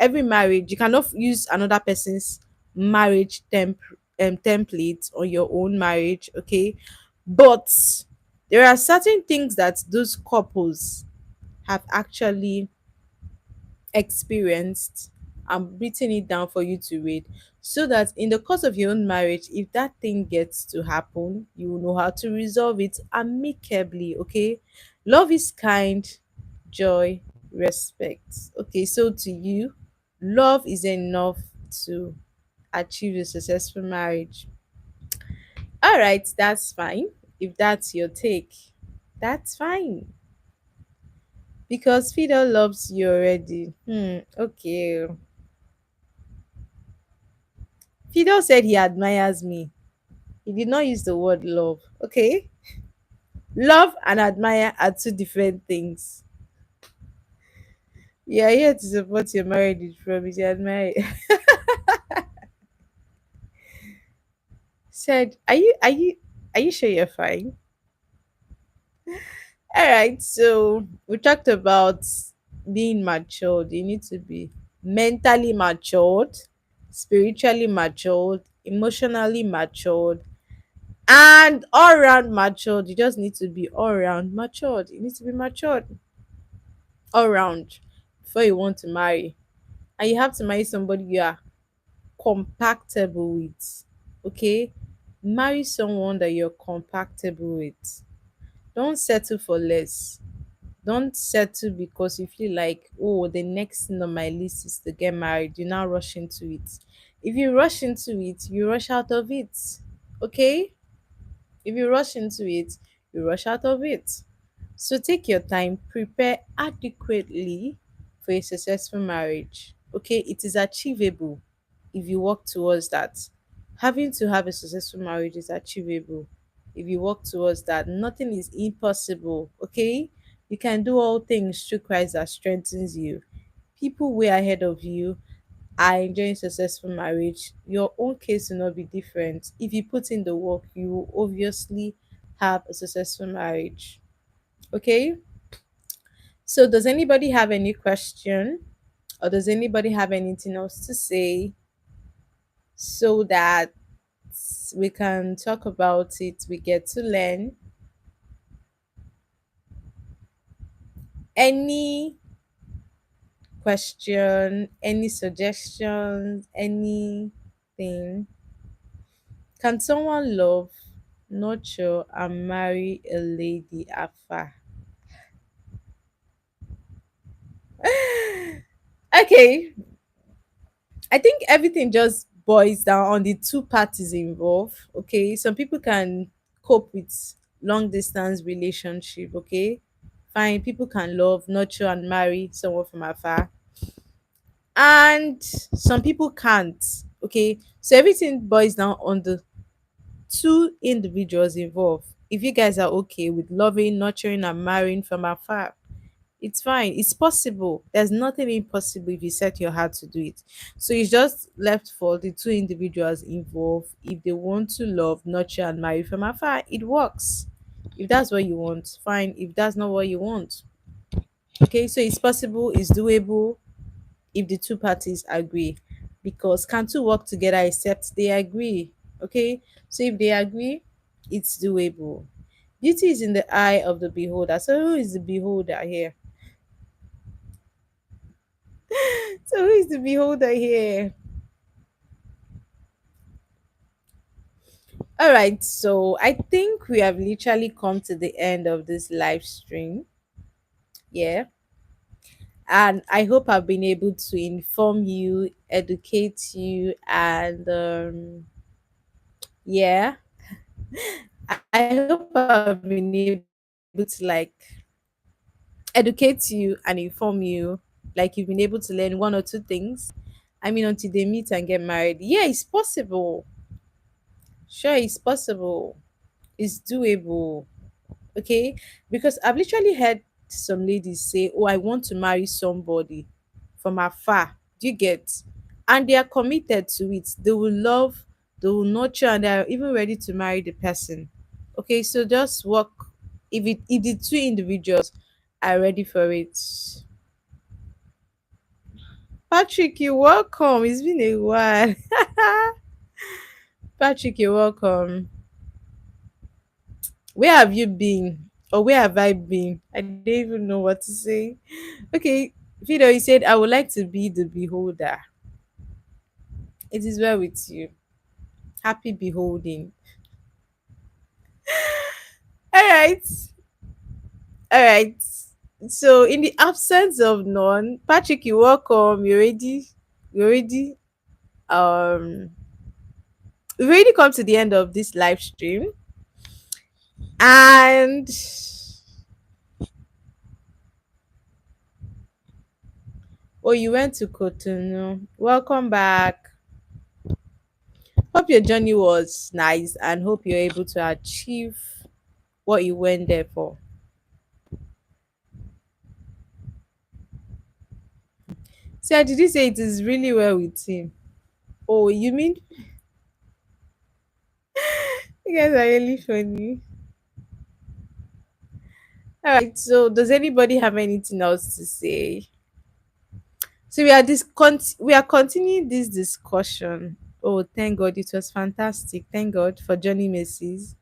you cannot use another person's marriage template on your own marriage, okay? But there are certain things that those couples have actually experienced and written it down for you to read, so that in the course of your own marriage, if that thing gets to happen, you will know how to resolve it amicably, okay? Love is kind, joy, respect. Okay, so to you, love is enough to achieve a successful marriage. All right, that's fine. If that's your take, that's fine. Because Fido loves you already. Okay. Fido said he admires me. He did not use the word love. Okay. Love and admire are two different things. You are here to support your marriage with promise. You admire. Said, are you sure you're fine? All right. So we talked about being matured. You need to be mentally matured, spiritually matured, emotionally matured, and all around matured. You just need to be all around matured. You need to be matured all around before you want to marry. And you have to marry somebody you are compatible with. Okay? Marry someone that you're compatible with. Don't settle for less. Don't settle because you feel like, oh, the next thing on my list is to get married. You now rush into it. If you rush into it, you rush out of it. Okay? If you rush into it, you rush out of it. So take your time, prepare adequately for a successful marriage. Okay, it is achievable if you work towards that. Having to have a successful marriage is achievable if you work towards that. Nothing is impossible. Okay, you can do all things through Christ that strengthens you. People way ahead of you are enjoying successful marriage. Your own case will not be different. If you put in the work, you will obviously have a successful marriage. Okay, so does anybody have any question, or does anybody have anything else to say, so that we can talk about it, we get to learn? Any question, any suggestions, anything? Can someone love, nurture, and marry a lady afar? Okay, I think everything just boils down on the two parties involved. Okay, some people can cope with long distance relationship. Okay, fine. People can love, nurture, and marry someone from afar, and some people can't. Okay, so everything boils down on the two individuals involved. If you guys are okay with loving, nurturing, and marrying from afar, it's fine. It's possible. There's nothing impossible if you set your heart to do it. So it's just left for the two individuals involved. If they want to love, nurture, and marry from afar, it works. If that's what you want, fine. If that's not what you want, okay. So it's possible, it's doable if the two parties agree. Because can two work together except they agree? Okay. So if they agree, it's doable. Beauty is in the eye of the beholder. So who is the beholder here? So who is the beholder here? All right, so I think we have literally come to the end of this live stream. Yeah. And I hope I've been able to inform you, educate you, and Yeah. I hope I've been able to educate you and inform you. Like you've been able to learn one or two things. I mean, until they meet and get married. Yeah, it's possible. Sure, it's possible. It's doable. Okay, because I've literally heard some ladies say, oh, I want to marry somebody from afar. Do you get? And they are committed to it. They will love, they will nurture, and they are even ready to marry the person. Okay, so just work. If the two individuals are ready for it. Patrick, you're welcome. It's been a while. Patrick, you're welcome. Where have you been? Or where have I been? I don't even know what to say. Okay, Fido, you said, I would like to be the beholder. It is well with you. Happy beholding. All right. All right. So, in the absence of none, Patrick, you're welcome. You ready? You ready? Um, we've already come to the end of this live stream. And oh, you went to Cotonou. Welcome back. Hope your journey was nice and hope you're able to achieve what you went there for. So, did you say it is really well with him? Oh, you mean you guys are really funny. All right. So, does anybody have anything else to say? So we are continuing this discussion. Oh, thank God, it was fantastic. Thank God for Johnny Macy's.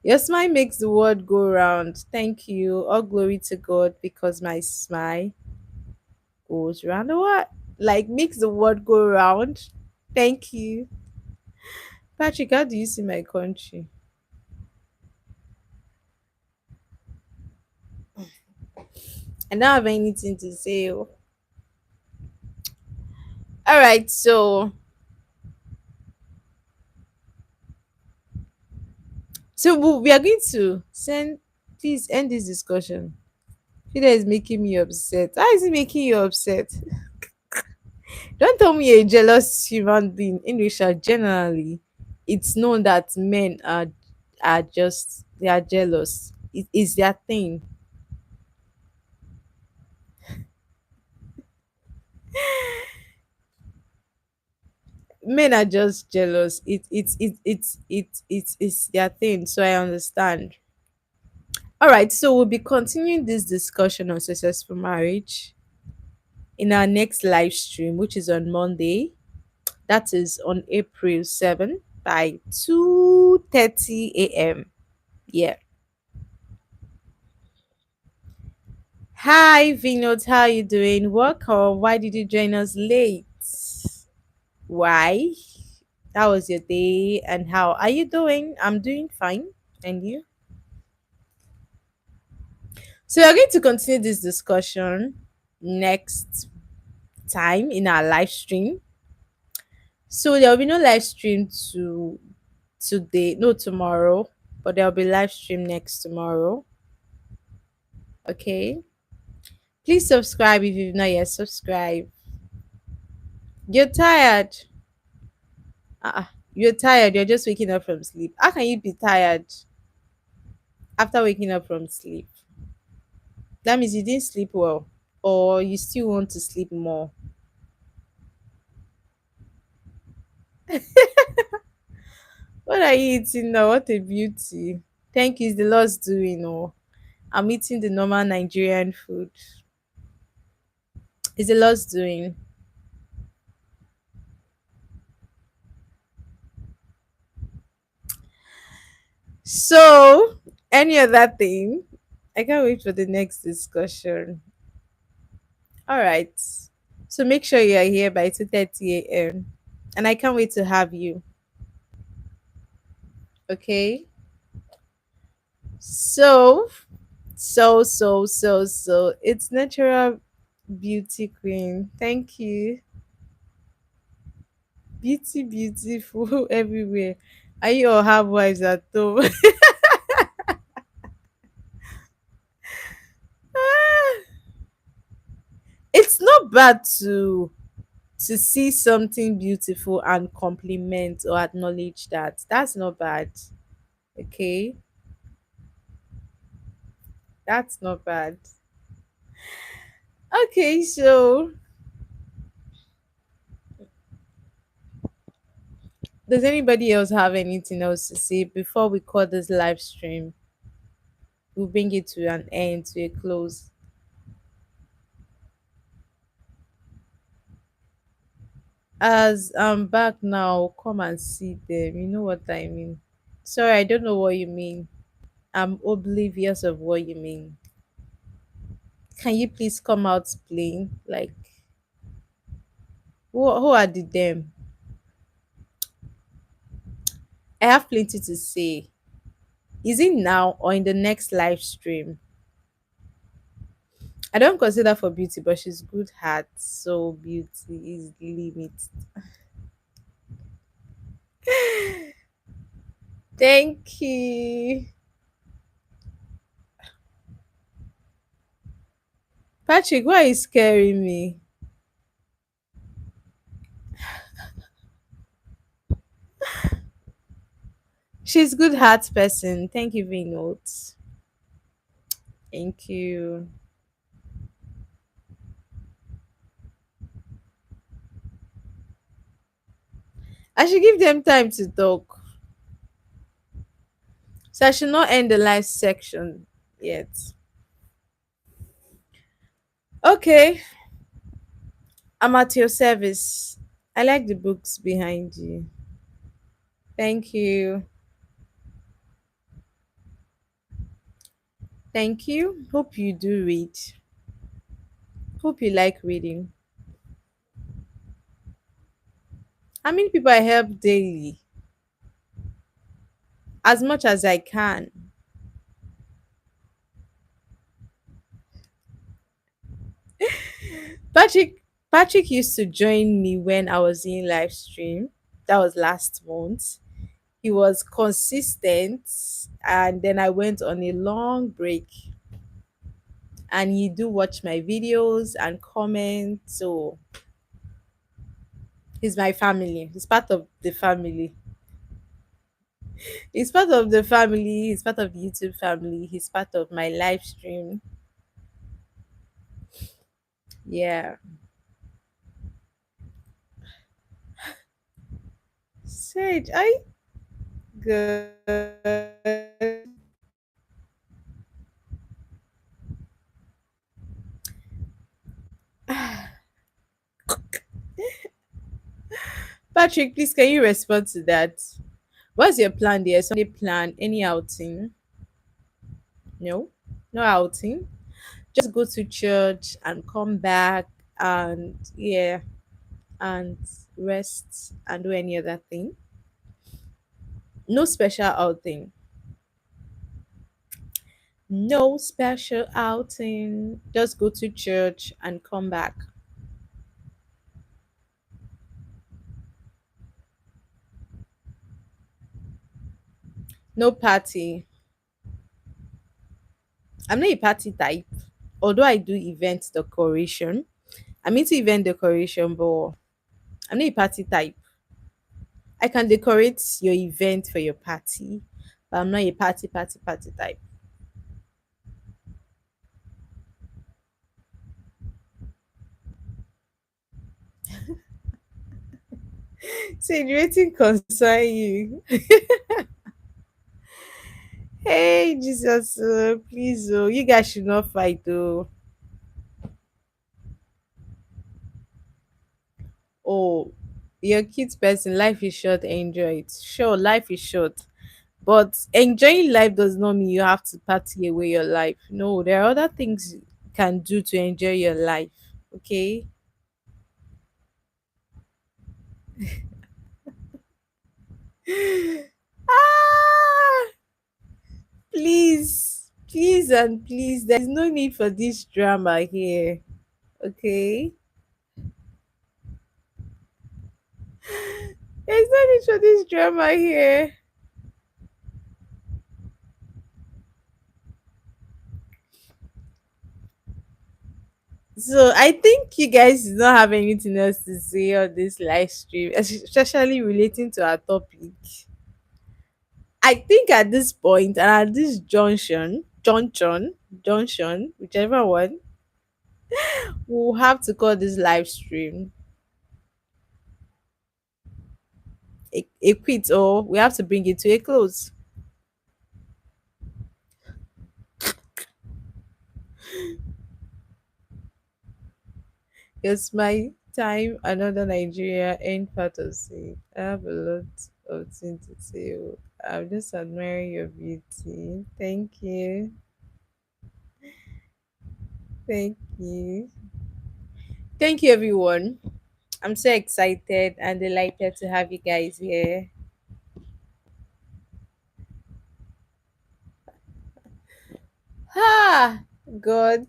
Your smile makes the world go round. Thank you. All glory to God because my smile goes round the what? Like makes the world go round. Thank you. Patrick, how do you see my country? I don't have anything to say. Oh. All right, we are going to send. Please end this discussion. Fida is making me upset. How is it making you upset? Don't tell me you're a jealous human being. English are generally, it's known that men are just they are jealous. It is their thing. Men are just jealous. It's their thing. So I understand. All right, so we'll be continuing this discussion on successful marriage in our next live stream, which is on Monday. That is on April 7th by 2:30 a.m. Yeah. Hi, Vinod. How you doing? Welcome. Why did you join us late? Why? How was your day? And how are you doing? I'm doing fine. And you? So we're going to continue this discussion next time in our live stream. So there will be no live stream today, no tomorrow, but there will be live stream next tomorrow. Okay. Please subscribe if you've not yet subscribed. You're tired. You're tired. You're just waking up from sleep. How can you be tired after waking up from sleep? That means you didn't sleep well, or you still want to sleep more. What are you eating now? What a beauty. Thank you. It's the Lord's doing. Oh, I'm eating the normal Nigerian food. It's the Lord's doing. So, any other thing? I can't wait for the next discussion. All right. So make sure you are here by 2:30 a.m. And I can't wait to have you. Okay. So, so it's natural beauty queen. Thank you. Beautiful everywhere. Are you all have wives at home? It's not bad to see something beautiful and compliment or acknowledge that. That's not bad. Okay, that's not bad. Okay, so does anybody else have anything else to say before we call this live stream? We'll bring it to an end, to a close. As I'm back now, come and see them. You know what I mean? Sorry, I don't know what you mean. I'm oblivious of what you mean. Can you please come out plain? Like, who are the them? I have plenty to say. Is it now or in the next live stream? I don't consider for beauty, but she's good heart, so beauty is the limit. Thank you. Patrick, why are you scaring me? She's good heart person. Thank you, Vinod. Thank you. I should give them time to talk. So I should not end the live section yet. Okay, I'm at your service. I like the books behind you. Thank you. Thank you. Hope you do read. Hope you like reading. How many people I help daily? As much as I can. Patrick used to join me when I was in live stream. That was last month. He was consistent, and then I went on a long break, and he do watch my videos and comment. So he's my family. He's part of the family. He's part of the family. He's part of the YouTube family. He's part of my live stream. Yeah. Sage, I good. Patrick, please can you respond to that? What's your plan there? Sunday plan? Any outing? No, no outing. Just go to church and come back and yeah, and rest and do any other thing. No special outing. No special outing. Just go to church and come back. No party. I'm not a party type. Although I do event decoration. I'm into event decoration, but I'm not a party type. I can decorate your event for your party, but I'm not a party type. So waiting concern you. Hey Jesus, please, oh, you guys should not fight, though. Oh, you're a cute person. Life is short. Enjoy it. Sure, life is short, but enjoying life does not mean you have to party away your life. No, there are other things you can do to enjoy your life. Okay. Ah, please, please, and please. There's no need for this drama here. Okay. There's no need for this drama here. So I think you guys do not have anything else to say on this live stream, especially relating to our topic. I think at this point and at this junction, whichever one, we'll have to call this live stream a quit, or we have to bring it to a close. It's my time, another Nigeria ain't part of it. I have a lot of things to say. Oh. I'm just admiring your beauty. Thank you. Thank you. Thank you, everyone. I'm so excited and delighted to have you guys here. Ah, God.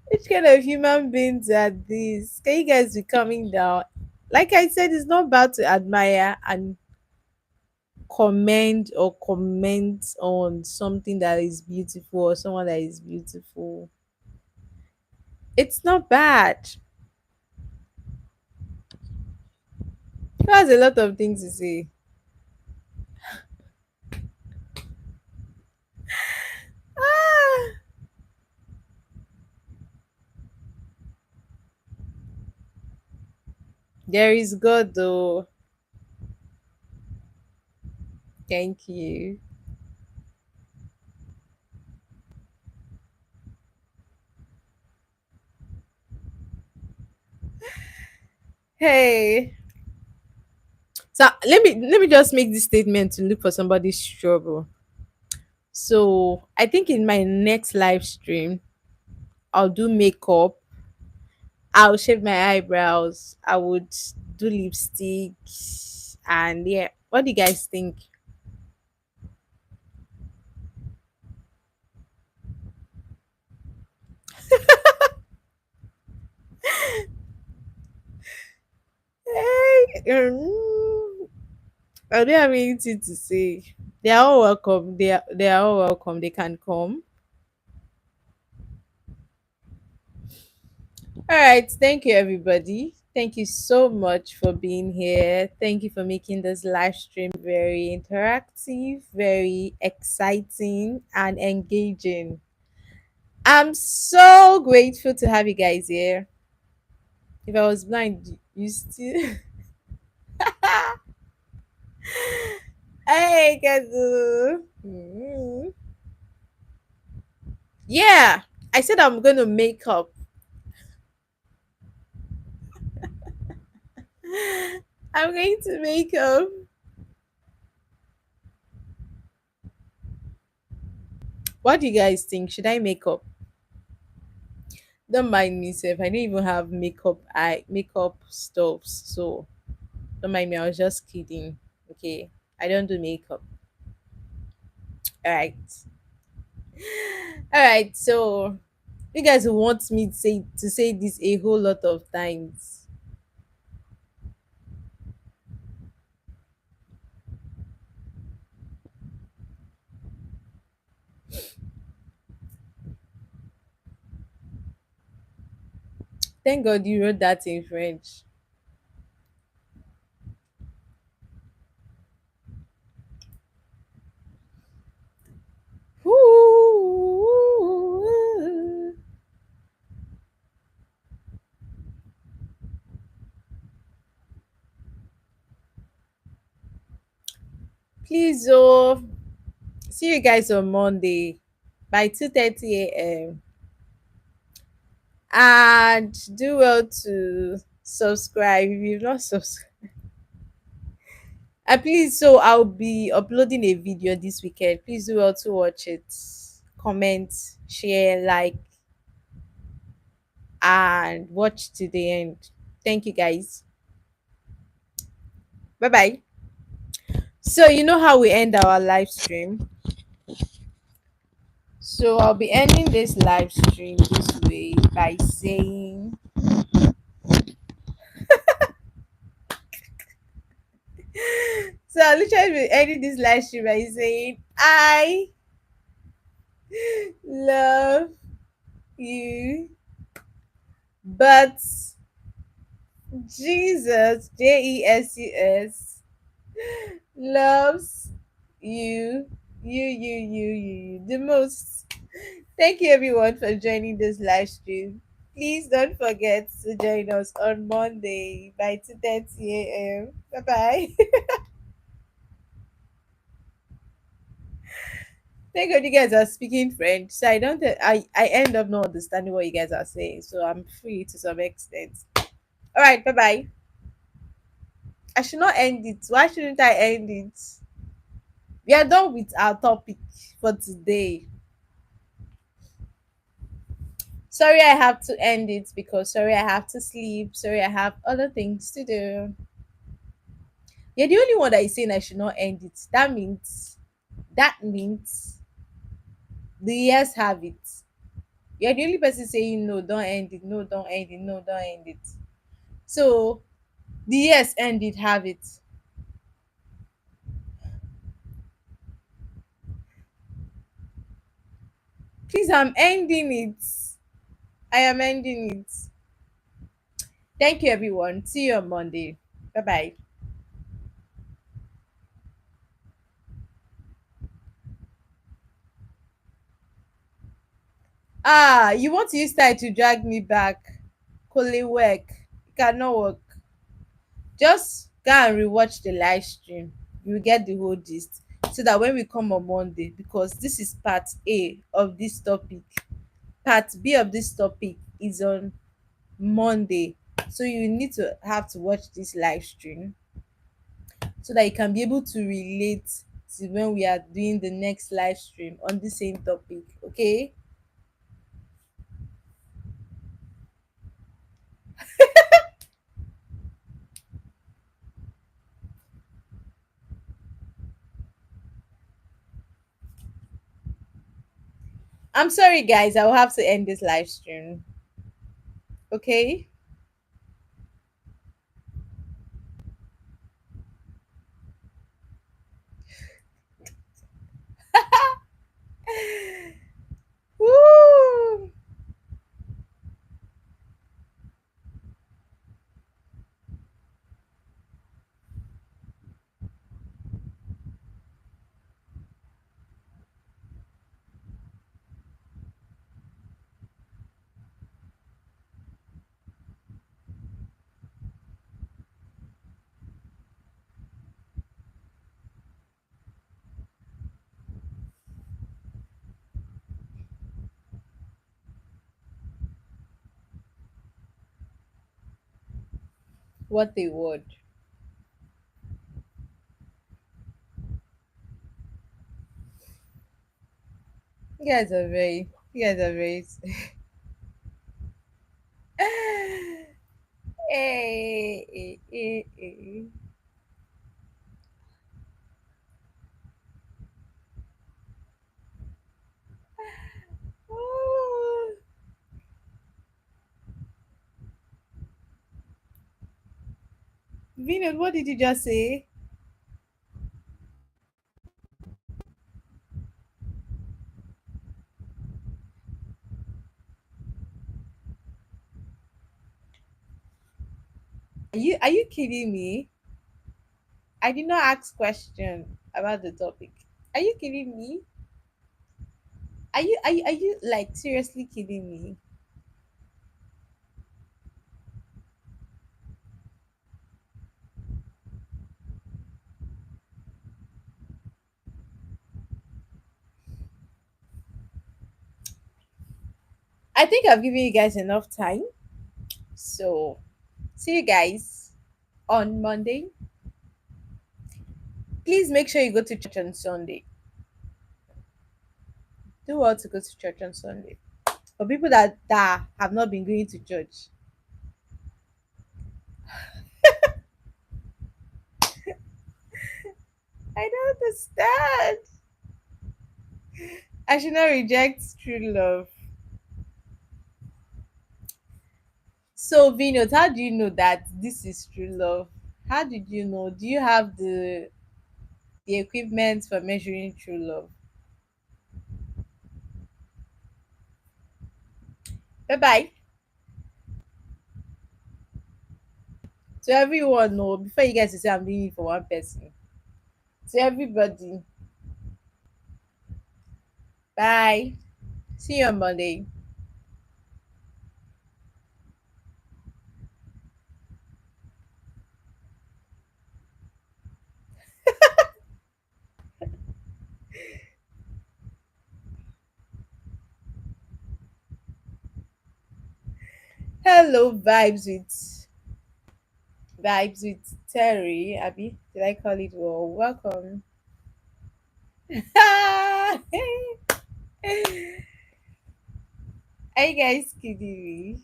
Which kind of human beings are these? Can you guys be coming down? Like I said, it's not bad to admire and comment on something that is beautiful or someone that is beautiful. It's not bad. He has a lot of things to say. Ah, there is God though. Thank you. Hey. So let me just make this statement to look for somebody's trouble. So I think in my next live stream, I'll do makeup. I'll shave my eyebrows. I would do lipstick. And yeah, what do you guys think? Hey, I don't have anything to say. They are all welcome. They are all welcome. They can come. All right. Thank you, everybody. Thank you so much for being here. Thank you for making this live stream very interactive, very exciting, and engaging. I'm so grateful to have you guys here. If I was blind, you still. Hey, Kazu. Yeah, I said I'm going to make up. I'm going to make up. What do you guys think? Should I make up? Don't mind me, Seth. I don't even have makeup stuffs, so don't mind me. I was just kidding. Okay, I don't do makeup. All right, all right. So you guys want me to say this a whole lot of times. Thank God you wrote that in French. Ooh. Please, oh, see you guys on Monday by 2:30 a.m. And do well to subscribe if you've not subscribed. And please, so I'll be uploading a video this weekend. Please do well to watch it, comment, share, like, and watch to the end. Thank you guys. Bye bye. So you know how we end our live stream. So I'll be ending this live stream this way by saying, so I'll literally be ending this live stream by saying, I love you But Jesus, Jesus, loves you, you the most. Thank you everyone for joining this live stream. Please don't forget to join us on Monday by 2:30 a.m. Bye bye. Thank God you guys are speaking French. So I end up not understanding what you guys are saying. So I'm free to some extent. All right, bye bye. I should not end it. Why shouldn't I end it? We are done with our topic for today. Sorry I have to end it because sorry I have to sleep. Sorry I have other things to do. You're the only one that is saying I should not end it. That means the years have it. You're the only person saying no, don't end it, no, don't end it, no, don't end it. So the years end it, have it. Please, I'm ending it. I am ending it. Thank you everyone. See you on Monday. Bye bye. Ah, you want to use style to drag me back. Kole work. It cannot work. Just go and rewatch the live stream. You will get the whole gist. So that when we come on Monday, because this is part A of this topic, part B of this topic is on Monday. So you need to have to watch this live stream so that you can be able to relate to when we are doing the next live stream on the same topic. Okay? I'm sorry guys, I will have to end this live stream. Okay? Woo! What a word. You guys are very hey, Oh. Vinod, what did you just say? Are you kidding me? I did not ask question about the topic. Are you kidding me? Are you like seriously kidding me? I think I've given you guys enough time. So see you guys on Monday. Please make sure you go to church on Sunday. Do well to go to church on Sunday. For people that have not been going to church, I don't understand. I should not reject true love. So, Venus, how do you know that this is true love? How did you know? Do you have the equipment for measuring true love? Bye bye. To everyone, no, before you guys say I'm doing it for one person. To everybody, bye. See you on Monday. Hello, vibes with Terry. Abby, did I call it well? Welcome. Are you guys kidding me?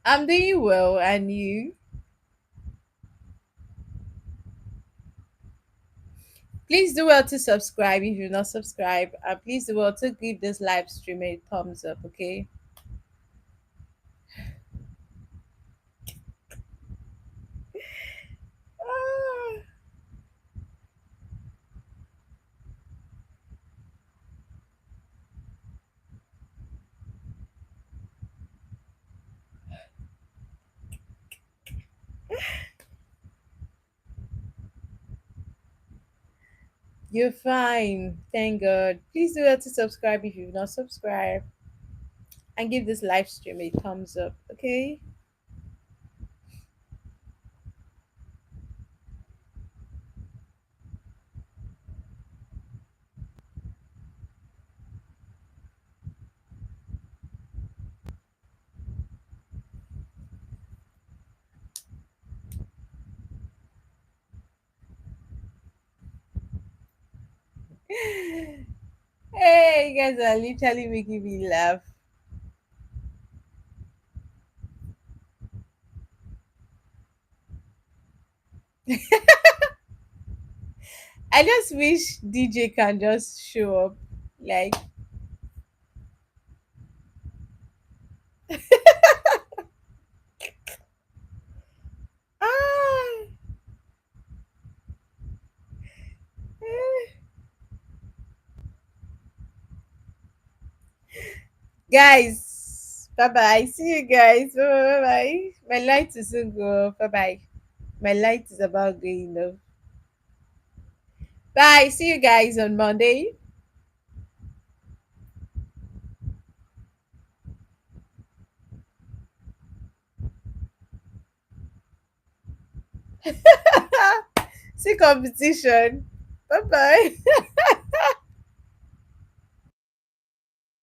I'm doing well, and you? Please do well to subscribe if you're not subscribed, and please do well to give this live stream a thumbs up. Okay. Ah, you're fine. Thank God. Please do well to subscribe if you've not subscribed, and give this live stream a thumbs up. Okay. Hey, you guys are literally making me laugh. I just wish DJ can just show up. Like, ah, eh. Guys, bye bye. See you guys. Bye bye. Bye bye. My light is soon go. Bye bye. My light is about going off. Bye. See you guys on Monday. See competition. Bye bye.